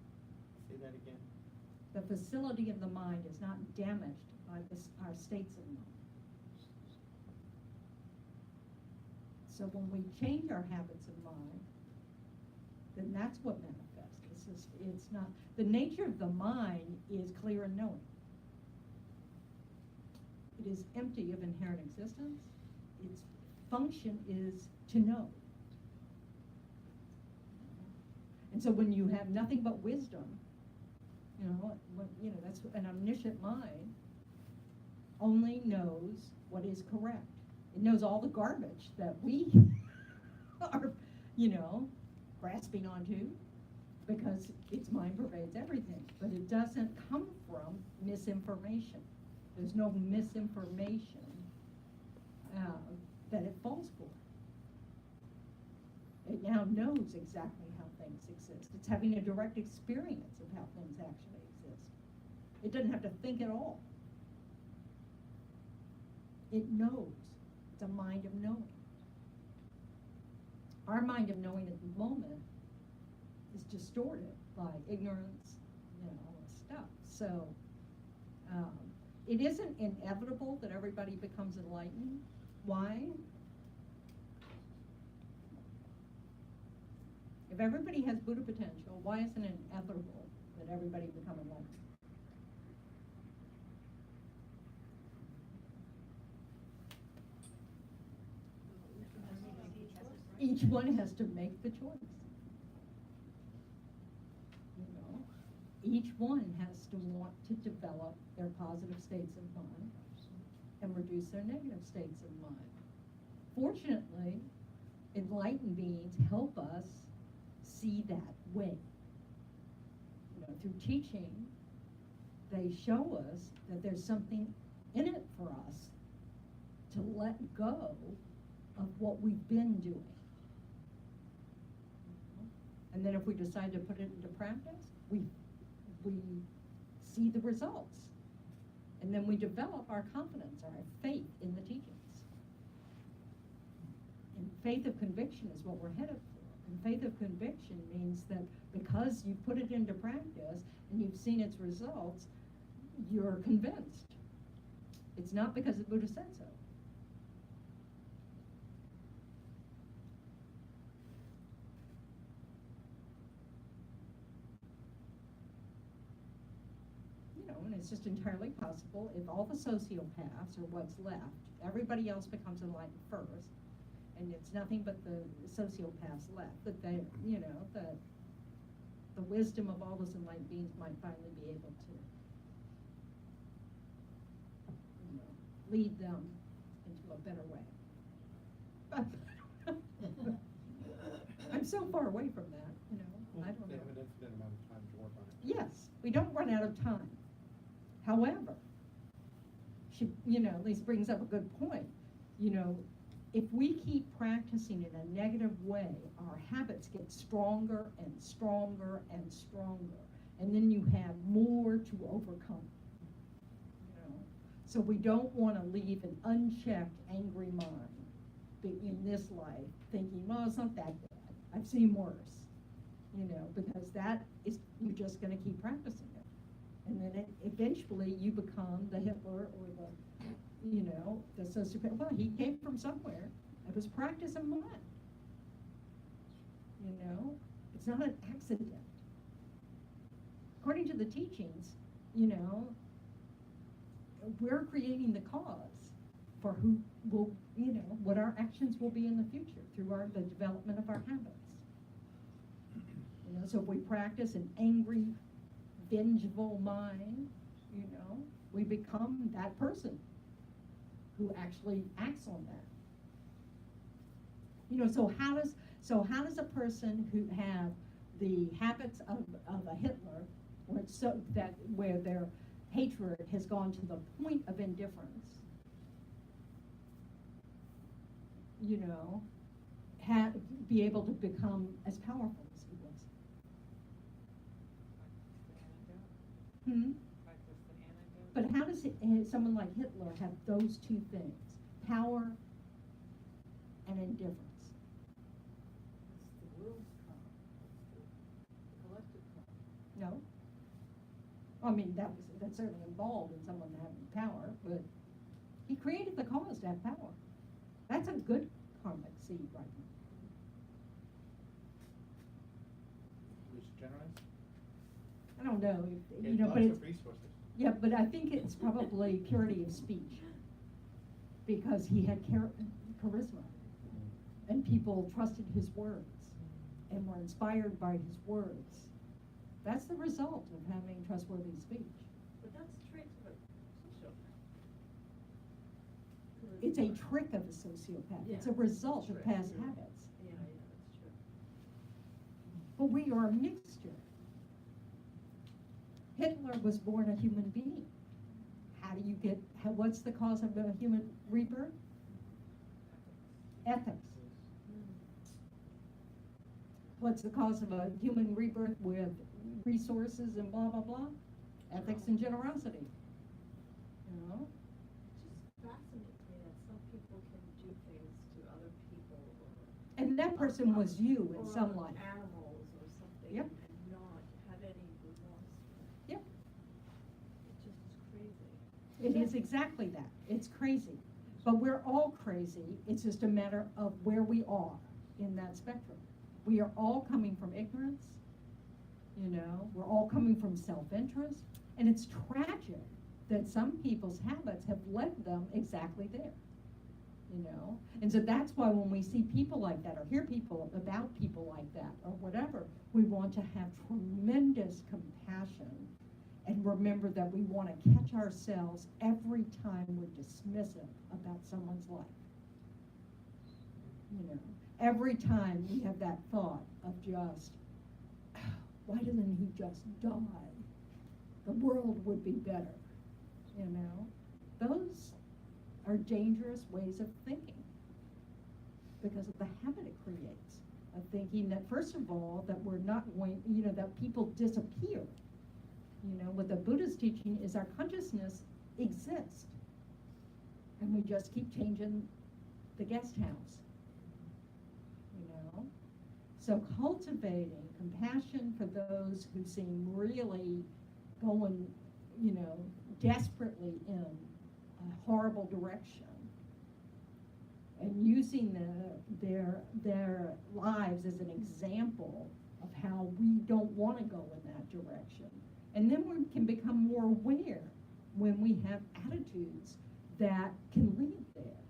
[SPEAKER 5] Say that again.
[SPEAKER 1] the facility of the mind is not damaged by our states of mind. So when we change our habits of mind, then that's what manifests. It's not, the nature of the mind is clear and knowing. It is empty of inherent existence. Its function is to know. And so when you have nothing but wisdom, that's an omniscient mind only knows what is correct. It knows all the garbage that we are, grasping onto, because its mind pervades everything. But it doesn't come from misinformation. There's no misinformation that it falls for. It now knows exactly how things exist. It's having a direct experience of how things actually exist. It doesn't have to think at all. It knows. It's a mind of knowing. Our mind of knowing at the moment is distorted by ignorance, all this stuff. So it isn't inevitable that everybody becomes enlightened. Why? If everybody has Buddha potential, why isn't it inevitable that everybody become enlightened? Each one has to make the choice. Each one has to want to develop their positive states of mind and reduce their negative states of mind. Fortunately, enlightened beings help us see that way. Through teaching, they show us that there's something in it for us to let go of what we've been doing. And then if we decide to put it into practice, we see the results. And then we develop our confidence, our faith in the teachings. And faith of conviction is what we're headed for. And faith of conviction means that because you put it into practice and you've seen its results, you're convinced. It's not because the Buddha said so. And it's just entirely possible if all the sociopaths are what's left, everybody else becomes enlightened first, and it's nothing but the sociopaths left, that they, the wisdom of all those enlightened beings might finally be able to, lead them into a better way. But I'm so far away from that,
[SPEAKER 5] Well,
[SPEAKER 1] I don't
[SPEAKER 5] they
[SPEAKER 1] know.
[SPEAKER 5] have an infinite amount of time to work on it.
[SPEAKER 1] Yes, we don't run out of time. However, at least brings up a good point. If we keep practicing in a negative way, our habits get stronger and stronger and stronger. And then you have more to overcome. So we don't want to leave an unchecked, angry mind in this life thinking, well, it's not that bad. I've seen worse. Because that is, you're just going to keep practicing it. And then eventually you become the Hitler or the sociopath. Well, he came from somewhere. It was practice and mind. It's not an accident. Of according to the teachings, you know, we're creating the cause for who will, you know, what our actions will be in the future through the development of our habits. You know, so if we practice an angry, vengeful mind, you know, we become that person who actually acts on that. You know, so how does a person who have the habits of a Hitler, where their hatred has gone to the point of indifference, you know, be able to become as powerful as he was? Hmm? But how does someone like Hitler have those two things, power and indifference?
[SPEAKER 8] It's the world's karma, it's the collective karma.
[SPEAKER 1] No. I mean, that's certainly involved in someone having power, but he created the cause to have power. That's a good karmic seed right now.
[SPEAKER 5] We should generalize?
[SPEAKER 1] I don't know if,
[SPEAKER 5] He
[SPEAKER 1] you
[SPEAKER 5] had
[SPEAKER 1] know, but
[SPEAKER 5] lots
[SPEAKER 1] it's,
[SPEAKER 5] of resources.
[SPEAKER 1] yeah, but I think it's probably purity of speech, because he had charisma, and people trusted his words and were inspired by his words. That's the result of having trustworthy speech.
[SPEAKER 3] But that's traits of a sociopath.
[SPEAKER 1] It's a trick of a sociopath. It's a
[SPEAKER 3] Yeah,
[SPEAKER 1] result of
[SPEAKER 3] trick,
[SPEAKER 1] past
[SPEAKER 3] yeah.
[SPEAKER 1] habits.
[SPEAKER 3] Yeah, that's true.
[SPEAKER 1] But we are a mixture. Hitler was born a human being. How do you what's the cause of a human rebirth? Ethics. What's the cause of a human rebirth with resources and blah, blah, blah? Ethics and generosity. You know?
[SPEAKER 3] It just fascinates me that some people can do things to other people or.
[SPEAKER 1] And that person was you in
[SPEAKER 3] or
[SPEAKER 1] some life.
[SPEAKER 3] Animals or something.
[SPEAKER 1] Yep.
[SPEAKER 3] And not have any remorse.
[SPEAKER 1] Yep.
[SPEAKER 3] It just is crazy.
[SPEAKER 1] It is exactly that. It's crazy. But we're all crazy. It's just a matter of where we are in that spectrum. We are all coming from ignorance, you know, we're all coming from self-interest, and it's tragic that some people's habits have led them exactly there, you know. And so that's why when we see people like that or hear people about people like that or whatever, we want to have tremendous compassion and remember that we want to catch ourselves every time we're dismissive about someone's life, you know. Every time we have that thought of just, why doesn't he just die? The world would be better, you know? Those are dangerous ways of thinking because of the habit it creates of thinking that, first of all, that we're not going, you know, that people disappear. You know, what the Buddha's teaching is our consciousness exists, and we just keep changing the guest house. So cultivating compassion for those who seem really going, you know, desperately in a horrible direction, and using their lives as an example of how we don't want to go in that direction. And then we can become more aware when we have attitudes that can lead there.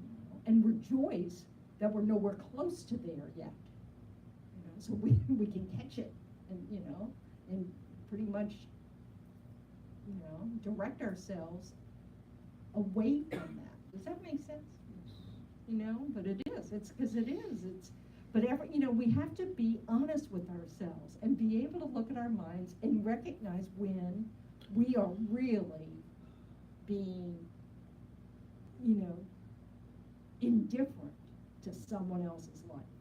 [SPEAKER 1] You know, and rejoice that we're nowhere close to there yet. You know, so we can catch it and, you know, and pretty much, you know, direct ourselves away from that. Does that make sense? You know, but it is. It's because it is. But you know, we have to be honest with ourselves and be able to look at our minds and recognize when we are really being, you know, indifferent to someone else's life.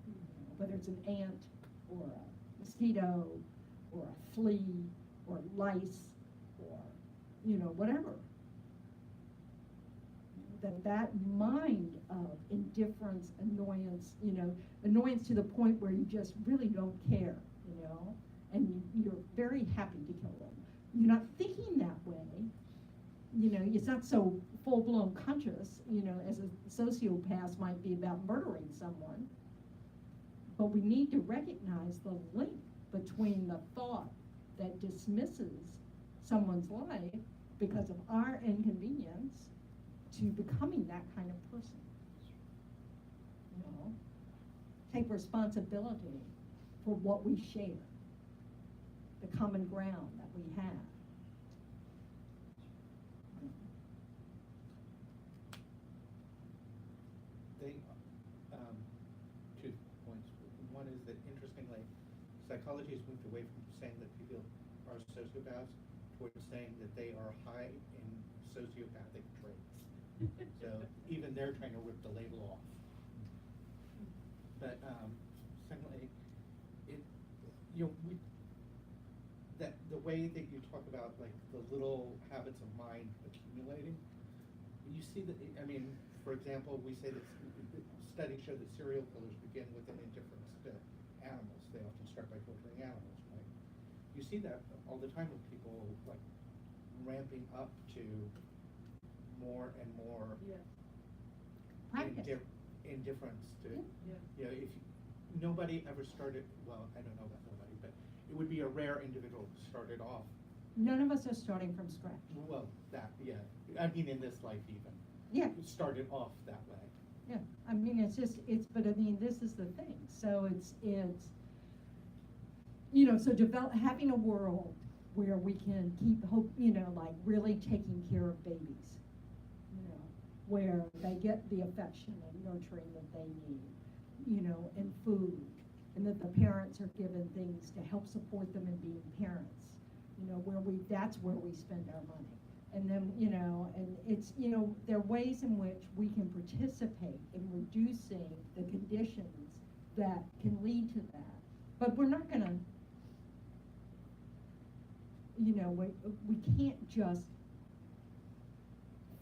[SPEAKER 1] You know, whether it's an ant or a mosquito or a flea or lice or, you know, whatever. That mind of indifference, annoyance, you know, annoyance to the point where you just really don't care, you know, and you're very happy to kill them. You're not thinking that way, you know, it's not so full-blown conscious, you know, as a sociopath might be about murdering someone, But we need to recognize the link between the thought that dismisses someone's life because of our inconvenience to becoming that kind of person. You know, take responsibility for what we share, the common ground that we have.
[SPEAKER 5] They, two points. One is that interestingly, psychology has moved away from saying that people are sociopaths towards saying that they are high in sociopathic traits. So even they're trying to rip the label off. But secondly, that the way that you talk about like the little habits of mind accumulating, you see that. I mean, for example, we say that studies show that serial killers begin with an indifference to animals. They often start by torturing animals, right? You see that all the time with people like ramping up to more and more
[SPEAKER 1] Practice.
[SPEAKER 5] indifference to,
[SPEAKER 8] Yeah.
[SPEAKER 5] you know, if nobody ever started, well, I don't know about nobody, but it would be a rare individual who started off,
[SPEAKER 1] None of us are starting from scratch.
[SPEAKER 5] well, that, yeah, I mean, in this life even,
[SPEAKER 1] Yeah.
[SPEAKER 5] started off that way.
[SPEAKER 1] Yeah, I mean, but I mean, this is the thing, so it's, you know, so having a world where we can keep hope, you know, like really taking care of babies, you know, where they get the affection and nurturing that they need, you know, and food, and that the parents are given things to help support them in being parents, you know, that's where we spend our money. And then, you know, and it's, you know, there are ways in which we can participate in reducing the conditions that can lead to that. But we're not gonna, you know, we can't just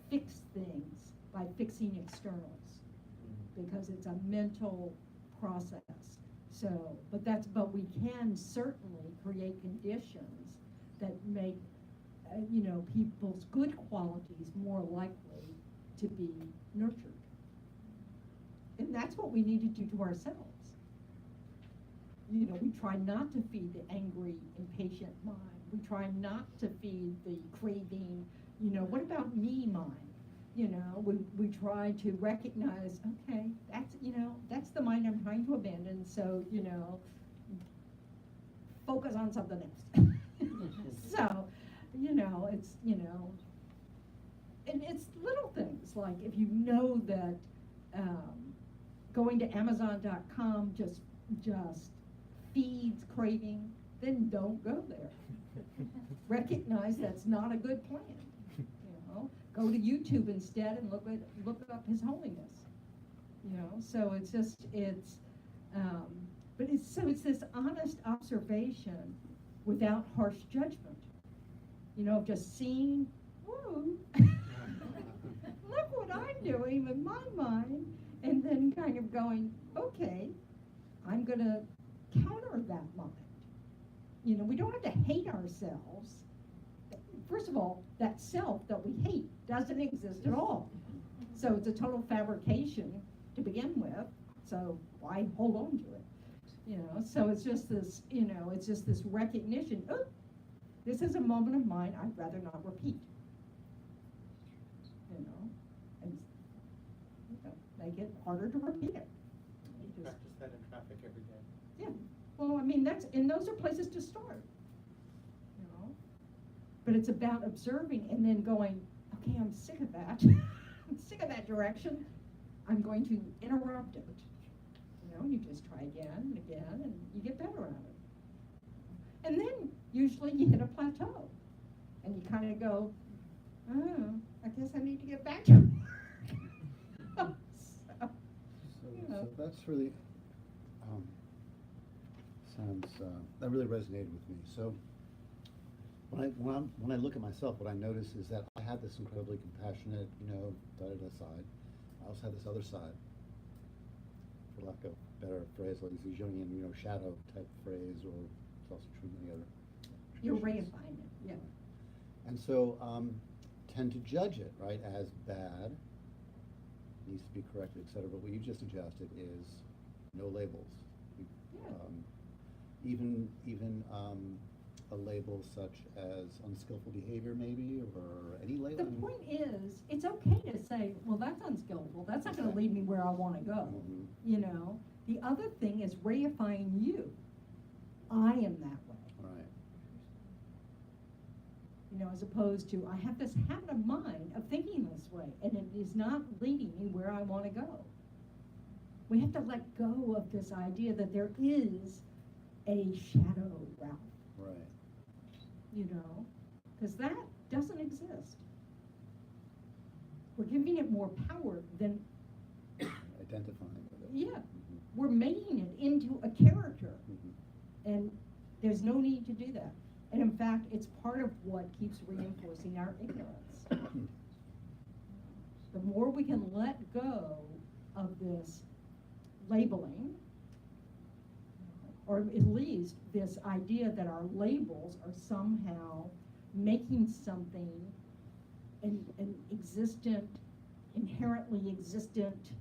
[SPEAKER 1] fix things by fixing externals, because it's a mental process. So, but we can certainly create conditions that make you know, people's good qualities more likely to be nurtured. And that's what we need to do to ourselves. You know, we try not to feed the angry, impatient mind. We try not to feed the craving, you know, what about me mind? You know, we try to recognize, okay, that's, you know, that's the mind I'm trying to abandon, so, you know, focus on something else. So, you know, it's, you know, and it's little things, like if you know that going to Amazon.com just feeds craving, then don't go there. Recognize that's not a good plan. You know, go to YouTube instead and look up His Holiness. You know, so it's just but it's this honest observation without harsh judgment. You know, just seeing, whoa, look what I'm doing with my mind, and then kind of going, okay, I'm going to counter that mind. You know, we don't have to hate ourselves. First of all, that self that we hate doesn't exist at all. So it's a total fabrication to begin with, so why hold on to it? You know, so it's just this, you know, it's just this recognition, oh, this is a moment of mine I'd rather not repeat. You know, and you know, make it harder to repeat it.
[SPEAKER 5] You practice that in traffic every day.
[SPEAKER 1] Yeah, well, I mean, those are places to start, you know? But it's about observing and then going, okay, I'm sick of that. I'm sick of that direction. I'm going to interrupt it. You know, you just try again and again, and you get better at it. And then usually you hit a plateau, and you kind of go, oh, I guess I need to get back to work.
[SPEAKER 6] So that's really that really resonated with me. So when I look at myself, what I notice is that I had this incredibly compassionate, you know, da-da-da side. I also had this other side, for lack of a better phrase, like this Jungian, you know, shadow type phrase, or it's also true in many other
[SPEAKER 1] You're
[SPEAKER 6] traditions.
[SPEAKER 1] reifying it, yeah.
[SPEAKER 6] And so tend to judge it, right, as bad, needs to be corrected, etc. But what you just suggested is no labels.
[SPEAKER 1] Yeah.
[SPEAKER 6] Even a label such as unskillful behavior maybe, or any label?
[SPEAKER 1] The point is, it's okay to say, well, that's unskillful, that's not gonna
[SPEAKER 6] Okay.
[SPEAKER 1] lead me where I wanna go,
[SPEAKER 6] Mhm.
[SPEAKER 1] you know? The other thing is reifying you. I am that way.
[SPEAKER 6] Right.
[SPEAKER 1] You know, as opposed to, I have this habit of mind of thinking this way, and it is not leading me where I wanna go. We have to let go of this idea that there is a shadow Ralph,
[SPEAKER 6] Right.
[SPEAKER 1] you know? Because that doesn't exist. We're giving it more power than,
[SPEAKER 6] Identifying with it.
[SPEAKER 1] yeah,
[SPEAKER 6] Mhm.
[SPEAKER 1] we're making it into a character.
[SPEAKER 6] Mhm.
[SPEAKER 1] And there's no need to do that. And in fact, it's part of what keeps reinforcing our ignorance. The more we can let go of this labeling, or at least this idea that our labels are somehow making something an existent, inherently existent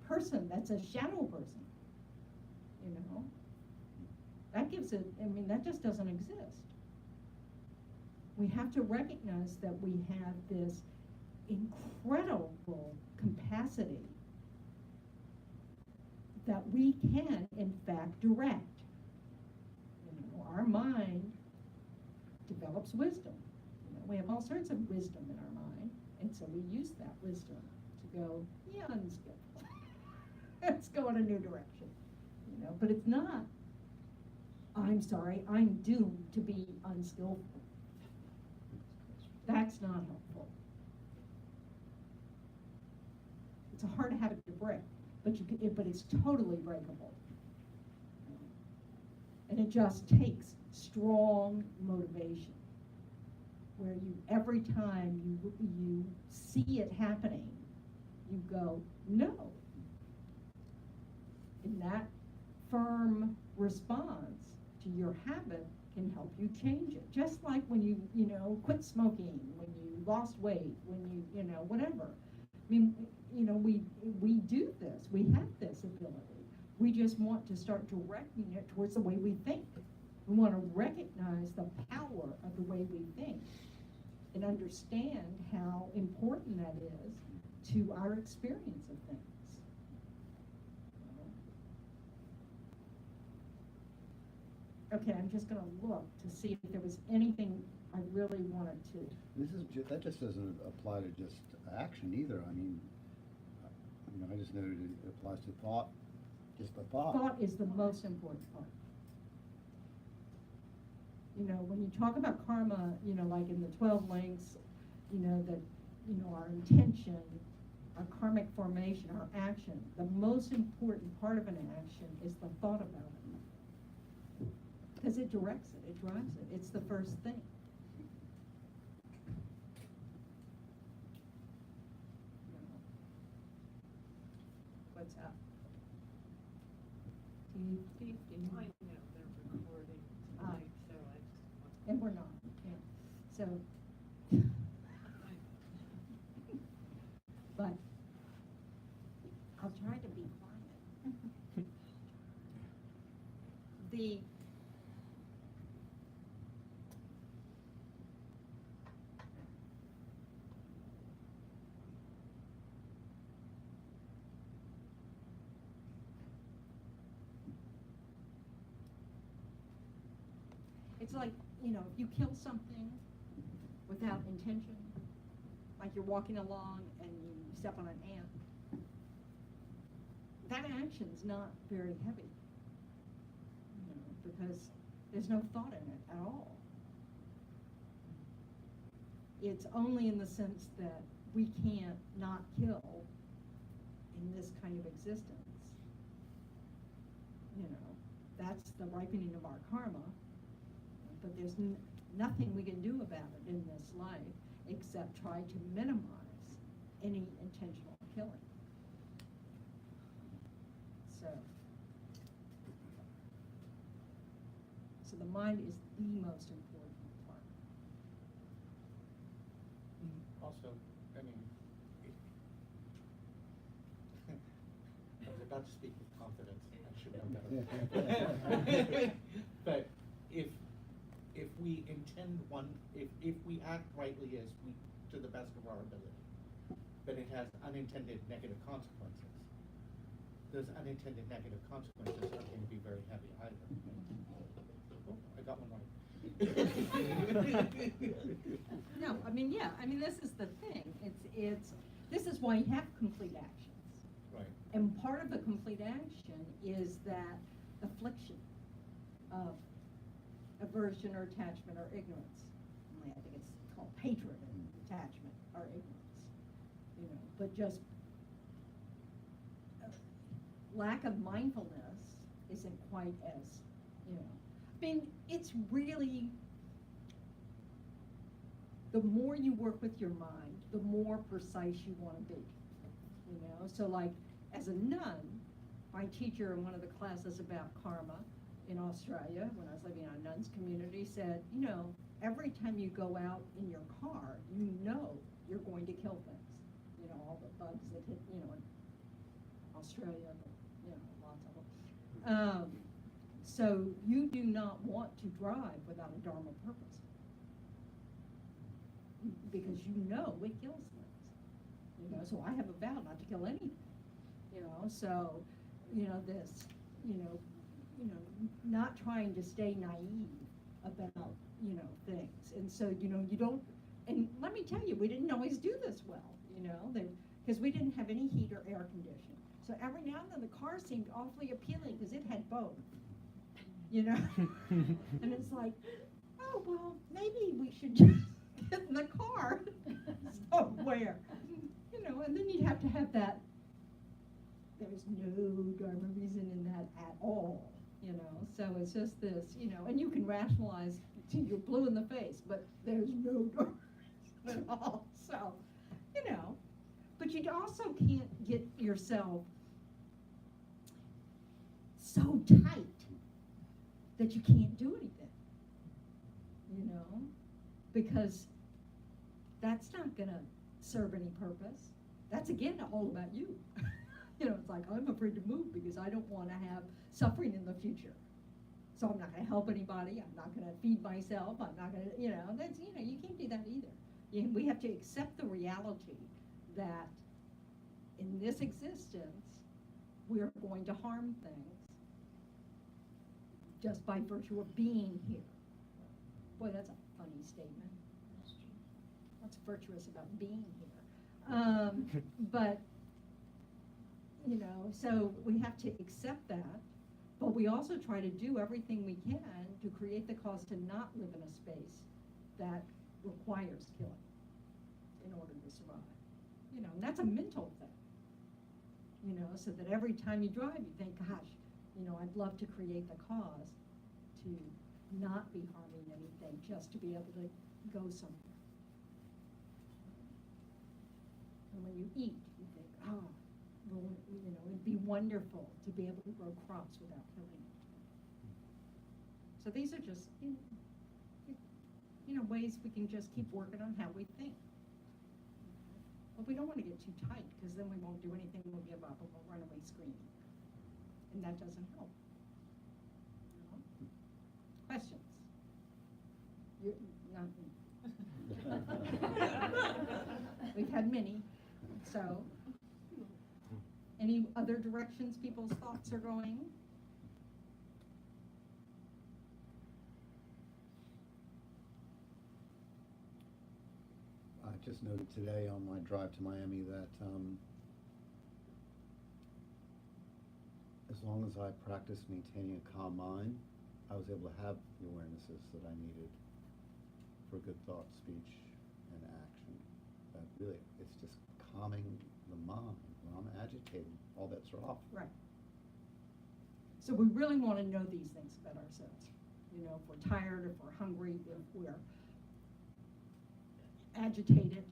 [SPEAKER 1] person that's a shadow person, you know? That gives it, I mean, that just doesn't exist. We have to recognize that we have this incredible capacity that we can, in fact, direct. You know, our mind develops wisdom. You know, we have all sorts of wisdom in our mind, and so we use that wisdom to go, yeah, unskillful. Let's go in a new direction. You know, but it's not, I'm sorry, I'm doomed to be unskillful. That's not helpful. It's a hard habit to break, but but it's totally breakable. And it just takes strong motivation, where you, every time you see it happening, you go, no. And that firm response to your habit can help you change it. Just like when you quit smoking, when you lost weight, when you know, whatever. I mean, you know, we do this, we have this ability. We just want to start directing it towards the way we think. We want to recognize the power of the way we think and understand how important that is to our experience of things. Okay, I'm just gonna look to see if there was anything I really wanted to.
[SPEAKER 6] That just doesn't apply to just action either. I mean, I just noted it applies to thought, just the thought.
[SPEAKER 1] Thought is the most important part. You know, when you talk about karma, you know, like in the 12 links, you know, that, you know, our intention, our karmic formation, our action, the most important part of an action is the thought about it. Because it directs it, it drives it, it's the first thing. What's up?
[SPEAKER 8] I know they're recording tonight, so I just want.
[SPEAKER 1] And we're not, yeah, so. But
[SPEAKER 4] I'll try to be quiet. The
[SPEAKER 1] it's like, you know, if you kill something without intention, like you're walking along and you step on an ant, that action's not very heavy, you know, because there's no thought in it at all. It's only in the sense that we can't not kill in this kind of existence. You know, that's the ripening of our karma. But there's nothing we can do about it in this life except try to minimize any intentional killing. So the mind is the most important part.
[SPEAKER 5] Also, I mean, I was about to speak with confidence. I should know better. But if we intend if we act rightly to the best of our ability, but it has unintended negative consequences, those unintended negative consequences aren't going to be very heavy either. Oh, I got one right.
[SPEAKER 1] No, I mean, yeah, I mean, this is the thing, this is why you have complete actions.
[SPEAKER 5] Right.
[SPEAKER 1] And part of the complete action is that affliction of aversion or attachment or ignorance. I think it's called hatred and attachment or ignorance, you know, but just lack of mindfulness isn't quite as, you know, I mean, it's really, the more you work with your mind, the more precise you want to be, you know, so like, as a nun, my teacher in one of the classes about karma in Australia, when I was living in a nuns community, said, you know, every time you go out in your car, you know you're going to kill things. You know, all the bugs that hit, you know, in Australia, you know, lots of them. So you do not want to drive without a Dharma purpose. Because you know it kills things. You know, so I have a vow not to kill anything. You know, so, you know, this, you know, not trying to stay naive about, you know, things. And so, you know, you don't, and let me tell you, we didn't always do this well, you know, because we didn't have any heat or air conditioning. So every now and then the car seemed awfully appealing because it had both, you know. And it's like, oh, well, maybe we should just get in the car somewhere, you know, and then you'd have to have that. There's no Dharma reason in that at all, you know, so it's just this, you know, and you can rationalize till you're blue in the face, but there's no Dharma reason at all, so, you know, but you also can't get yourself so tight that you can't do anything, you know, because that's not gonna serve any purpose. That's again all about you. You know, it's like, I'm afraid to move because I don't want to have suffering in the future. So I'm not going to help anybody. I'm not going to feed myself. I'm not going to, you know, that's, you know, you can't do that either. We have to accept the reality that in this existence, we're going to harm things just by virtue of being here. Boy, that's a funny statement. What's virtuous about being here? But, you know, so we have to accept that, but we also try to do everything we can to create the cause to not live in a space that requires killing in order to survive. You know, and that's a mental thing. You know, so that every time you drive, you think, gosh, you know, I'd love to create the cause to not be harming anything, just to be able to go somewhere. And when you eat, you think, oh, well, you know, it'd be wonderful to be able to grow crops without killing it. So these are just, you know, ways we can just keep working on how we think. But we don't want to get too tight, because then we won't do anything, we'll give up, and we'll run away screaming. And that doesn't help. You know? Questions? We've had many, so. Any other directions people's thoughts are going?
[SPEAKER 6] I just noted today on my drive to Miami that as long as I practiced maintaining a calm mind, I was able to have the awarenesses that I needed for good thought, speech, and action. That really, it's just calming the mind. When I'm agitated, all bets are off.
[SPEAKER 1] Right. So we really want to know these things about ourselves. You know, if we're tired, if we're hungry, if we're agitated,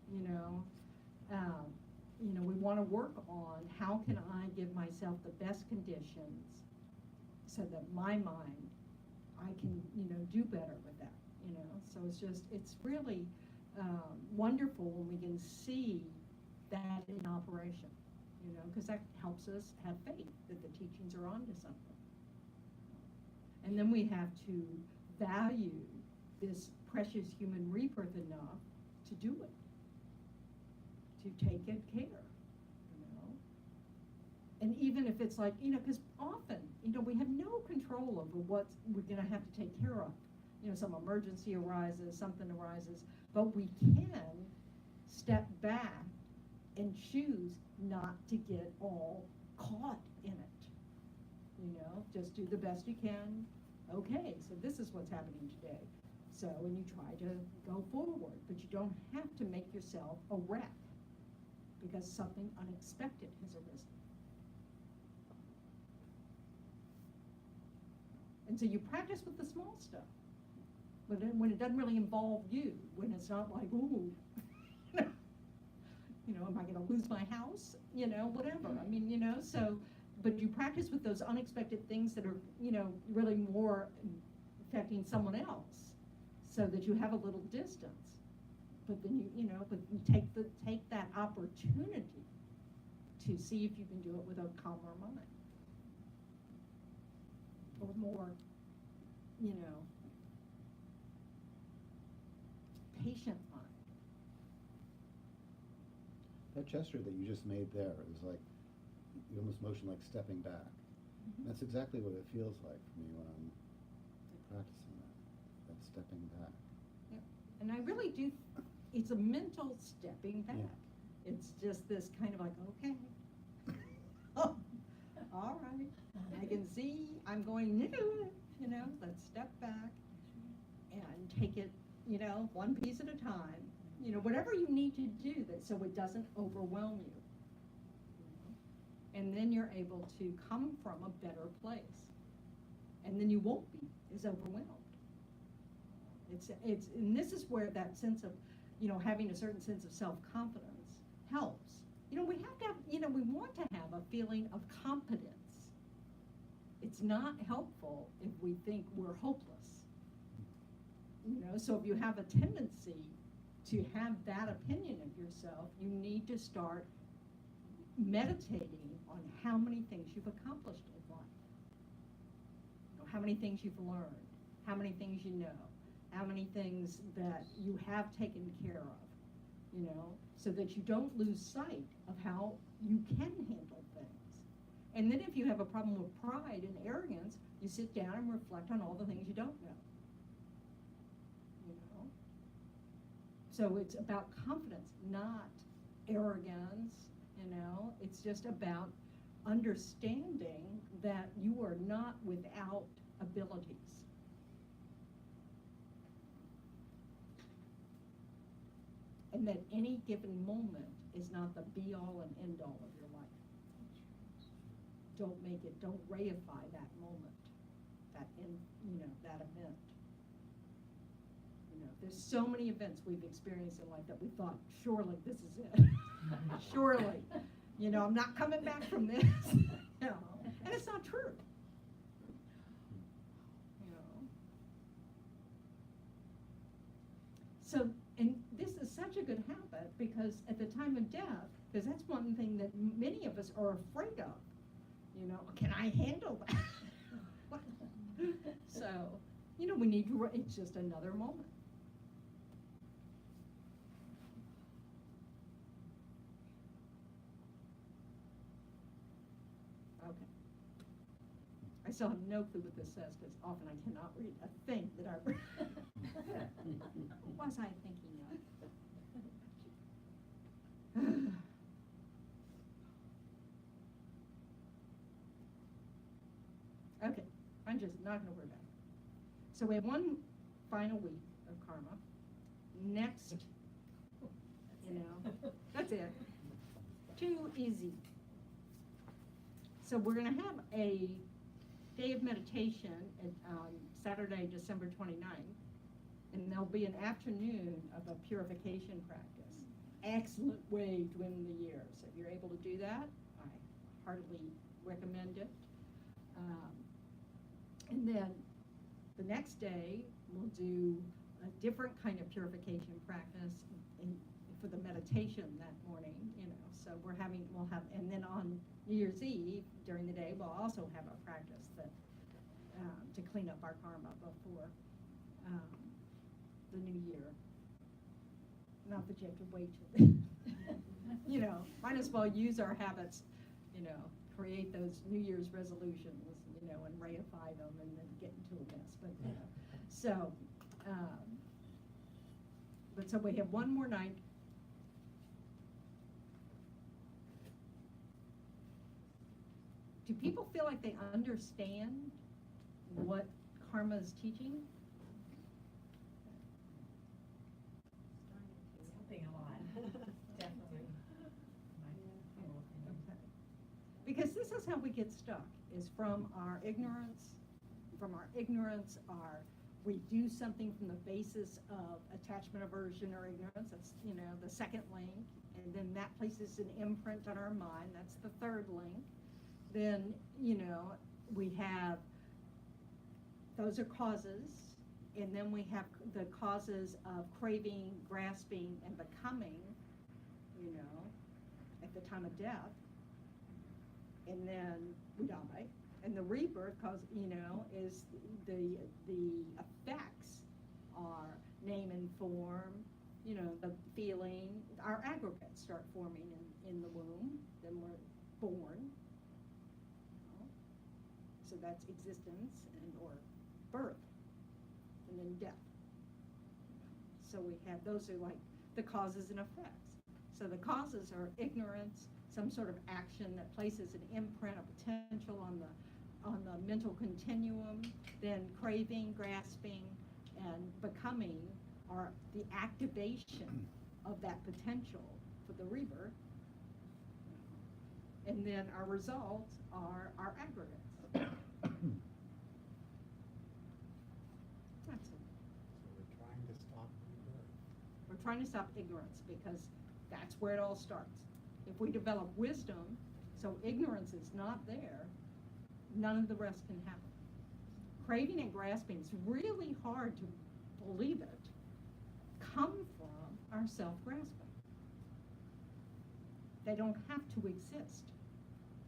[SPEAKER 1] you know, we want to work on how can I give myself the best conditions so that my mind, I can, you know, do better with that, you know. So it's really wonderful when we can see that in operation, because that helps us have faith that the teachings are onto something. And then we have to value this precious human rebirth enough to do it, to take good care, And even if it's like, because often, we have no control over what we're going to have to take care of. Some emergency arises, something arises, but we can step back and choose not to get all caught in it. Just do the best you can. Okay, so this is what's happening today. So, and you try to go forward, but you don't have to make yourself a wreck because something unexpected has arisen. And so you practice with the small stuff. But then when it doesn't really involve you, when it's not like, ooh, am I going to lose my house? Whatever. I mean, so, but you practice with those unexpected things that are, really more affecting someone else, so that you have a little distance. But then but you take that opportunity to see if you can do it with a calmer mind, or more, patient mind.
[SPEAKER 6] That gesture that you just made there is like, you almost motion like stepping back.
[SPEAKER 1] Mm-hmm.
[SPEAKER 6] That's exactly what it feels like for me when I'm practicing that stepping back.
[SPEAKER 1] Yep. And I really do, it's a mental stepping back.
[SPEAKER 6] Yeah.
[SPEAKER 1] It's just this kind of like, okay, oh, all right, I can see I'm going to do it, let's step back and take it, one piece at a time, whatever you need to do that so it doesn't overwhelm you. And then you're able to come from a better place. And then you won't be as overwhelmed. And this is where that sense of, having a certain sense of self-confidence helps. We have to have, we want to have a feeling of competence. It's not helpful if we think we're hopeless. So if you have a tendency to have that opinion of yourself, you need to start meditating on how many things you've accomplished in life. How many things you've learned, how many things you know, how many things that you have taken care of, so that you don't lose sight of how you can handle things. And then if you have a problem with pride and arrogance, you sit down and reflect on all the things you don't know. So it's about confidence, not arrogance, it's just about understanding that you are not without abilities. And that any given moment is not the be-all and end-all of your life. Don't reify that moment, that event. There's so many events we've experienced in life that we thought, surely this is it. Surely. I'm not coming back from this. And it's not true. So, and this is such a good habit because at the time of death, because that's one thing that many of us are afraid of. Can I handle that? So, we need to, it's just another moment. Okay. I still have no clue what this says because often I cannot read a thing that I read.
[SPEAKER 4] What was I thinking of?
[SPEAKER 1] Okay, I'm just not going to worry about it. So we have one final week of karma. Next, that's it. Too easy. So we're going to have a day of meditation on Saturday, December 29th, and there'll be an afternoon of a purification practice. Excellent way to end the year. So if you're able to do that, I heartily recommend it. And then the next day, we'll do a different kind of purification practice. And if for the meditation that morning, you know, so we'll have, and then on New Year's Eve, during the day, we'll also have a practice that, to clean up our karma before, the new year. Not that you have to wait till, you know, might as well use our habits, you know, create those New Year's resolutions, you know, and reify them and then get into a mess, but, you know, so, but so we have one more night. Do people feel like they understand what karma is teaching?
[SPEAKER 8] It's helping a lot, definitely.
[SPEAKER 1] Okay. Because this is how we get stuck, is from our ignorance, we do something from the basis of attachment, aversion, or ignorance, that's, you know, the second link, and then that places an imprint on our mind, that's the third link. Then, you know, we have, those are causes, and then we have the causes of craving, grasping, and becoming, you know, at the time of death. And then we die. And the rebirth cause, you know, is the effects are name and form, you know, the feeling, our aggregates start forming in the womb, then we're born. So that's existence and or birth, and then death. So we have, those are like the causes and effects. So the causes are ignorance, some sort of action that places an imprint, a potential on the mental continuum, then craving, grasping, and becoming are the activation of that potential for the rebirth. And then our results are our aggregates. That's it.
[SPEAKER 2] So we're trying to stop rebirth.
[SPEAKER 1] We're trying to stop ignorance because that's where it all starts. If we develop wisdom, so ignorance is not there, none of the rest can happen. Craving and grasping, it's really hard to believe it, come from our self-grasping. They don't have to exist.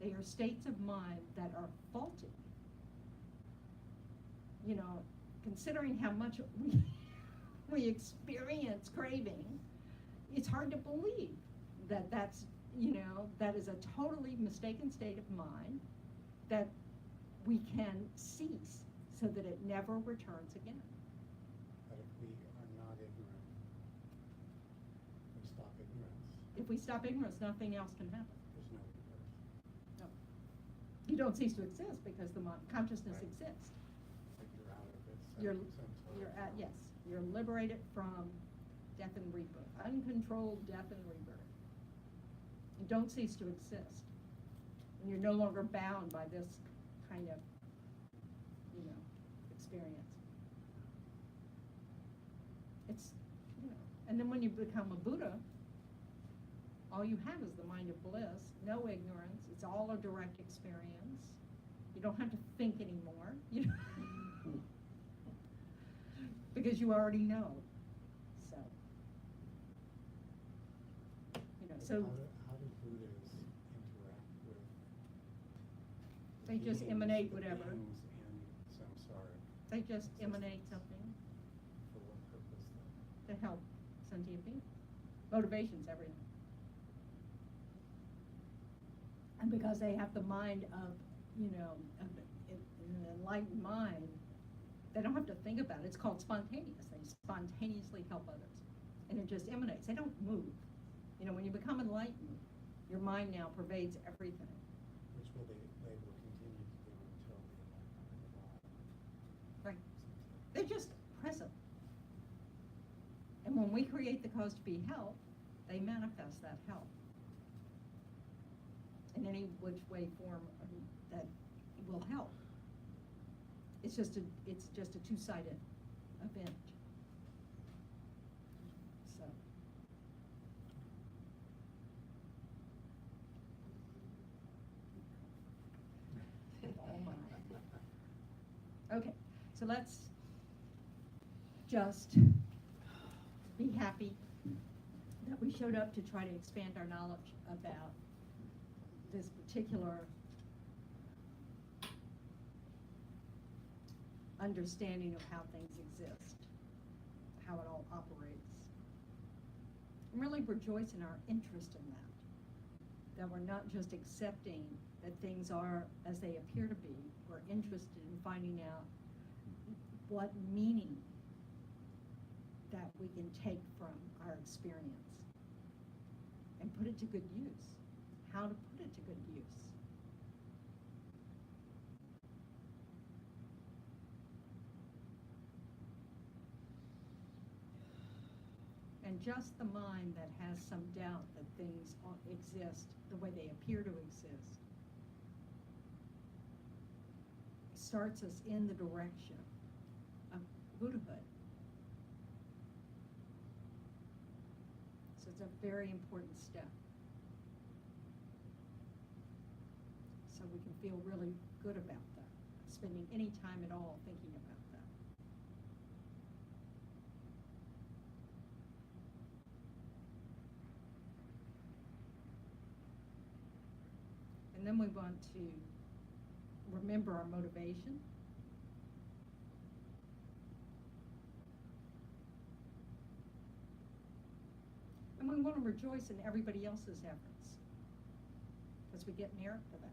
[SPEAKER 1] They are states of mind that are faulty. You know, considering how much we experience craving, it's hard to believe that that's, you know, that is a totally mistaken state of mind that we can cease so that it never returns again.
[SPEAKER 2] But if we are not ignorant, we stop ignorance,
[SPEAKER 1] If we stop ignorance, nothing else can happen.
[SPEAKER 2] there's no rebirth.
[SPEAKER 1] No. You don't cease to exist because the consciousness
[SPEAKER 2] Right.
[SPEAKER 1] exists.
[SPEAKER 2] Like you're out of it.
[SPEAKER 1] You're,
[SPEAKER 2] some
[SPEAKER 1] you're at, yes, you're liberated from death and rebirth, uncontrolled death and rebirth. You don't cease to exist. And you're no longer bound by this kind of, you know, experience. It's, you know, and then when you become a Buddha, all you have is the mind of bliss, no ignorance, it's all a direct experience. You don't have to think anymore, you know, because you already know, so. You know, so
[SPEAKER 2] How do Buddhas interact with
[SPEAKER 1] they just
[SPEAKER 2] beings,
[SPEAKER 1] emanate
[SPEAKER 2] the
[SPEAKER 1] whatever.
[SPEAKER 2] beings in samsara?
[SPEAKER 1] They just emanate something
[SPEAKER 2] For what purpose though?
[SPEAKER 1] to help sentient beings. Motivation's everything. And because they have the mind of, you know, an enlightened mind, they don't have to think about it. It's called spontaneous. They spontaneously help others. And it just emanates. They don't move. You know, when you become enlightened, your mind now pervades everything.
[SPEAKER 2] Which they will continue to do until the enlightenment of all.
[SPEAKER 1] Right. They're just present. And when we create the cause to be help, they manifest that help in any which way, form that will help. It's just a two-sided event. So. Oh my. Okay, so let's just be happy, that we showed up to try to expand our knowledge about this particular understanding of how things exist, how it all operates. And really rejoice in our interest in that we're not just accepting that things are as they appear to be. We're interested in finding out what meaning that we can take from our experience and put it to good use, how to put it to good use. And just the mind that has some doubt that things exist the way they appear to exist starts us in the direction of Buddhahood. So it's a very important step. So we can feel really good about that, spending any time at all thinking about that. And then we want to remember our motivation. And we want to rejoice in everybody else's efforts, because we get merit for that.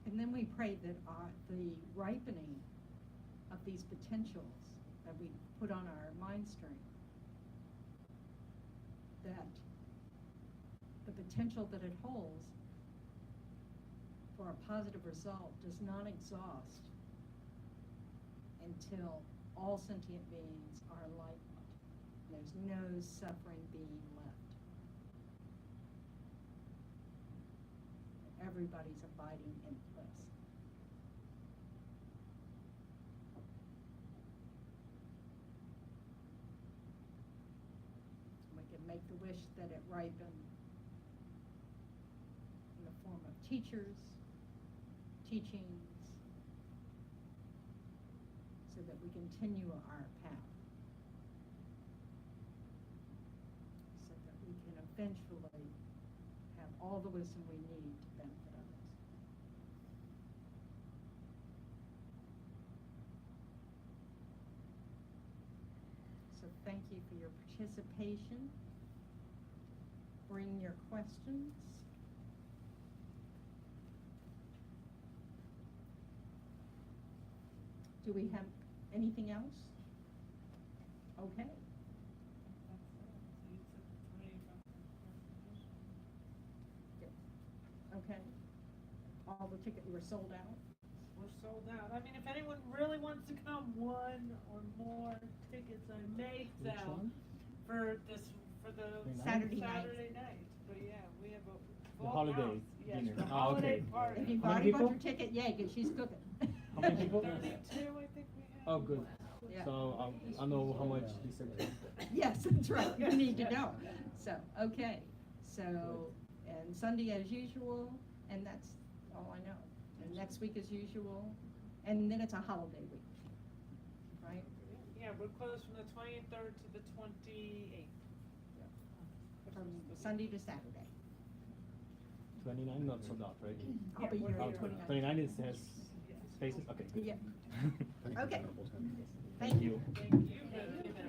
[SPEAKER 1] And then we pray that the ripening of these potentials that we put on our mind stream, that the potential that it holds for a positive result does not exhaust until all sentient beings are enlightened. There's no suffering being left. Everybody's abiding in bliss. We can make the wish that it ripen in the form of teachers, teachings, so that we continue our path, so that we can eventually have all the wisdom we need to benefit others. So thank you for your participation. Bring your questions. Do we have anything else? Okay. Okay. All the tickets were sold out?
[SPEAKER 8] We're sold out. I mean, if anyone really wants to come, one or more tickets I may
[SPEAKER 6] Which
[SPEAKER 8] sell
[SPEAKER 6] one?
[SPEAKER 8] for the
[SPEAKER 1] Saturday night.
[SPEAKER 8] night. But yeah, we have a
[SPEAKER 7] The
[SPEAKER 8] full
[SPEAKER 7] holiday
[SPEAKER 8] house. Yes,
[SPEAKER 7] dinner.
[SPEAKER 8] the
[SPEAKER 7] Ah,
[SPEAKER 8] holiday
[SPEAKER 7] okay.
[SPEAKER 8] party.
[SPEAKER 1] If you've
[SPEAKER 7] How many
[SPEAKER 1] already bought
[SPEAKER 7] people?
[SPEAKER 1] your ticket, yay, because she's cooking.
[SPEAKER 7] How many people?
[SPEAKER 8] 32, I think we have.
[SPEAKER 7] Oh, good.
[SPEAKER 1] Yeah.
[SPEAKER 7] So I know how much this is.
[SPEAKER 1] Yes, that's right, you need to know. So, okay, so, and Sunday as usual, and that's all I know. And next week as usual, and then it's a holiday week, right?
[SPEAKER 8] Yeah, we're closed from the 23rd to the 28th.
[SPEAKER 1] From Sunday to Saturday.
[SPEAKER 7] 29 not sold out, right?
[SPEAKER 1] I'll be
[SPEAKER 8] Yeah,
[SPEAKER 1] here
[SPEAKER 8] we're
[SPEAKER 7] Oh,
[SPEAKER 1] at 29.
[SPEAKER 7] 29 is has spaces. Okay.
[SPEAKER 1] Yeah.
[SPEAKER 6] Thank you.
[SPEAKER 1] Okay.
[SPEAKER 6] Thank you.
[SPEAKER 1] Thank you.
[SPEAKER 7] you.
[SPEAKER 8] Thank you.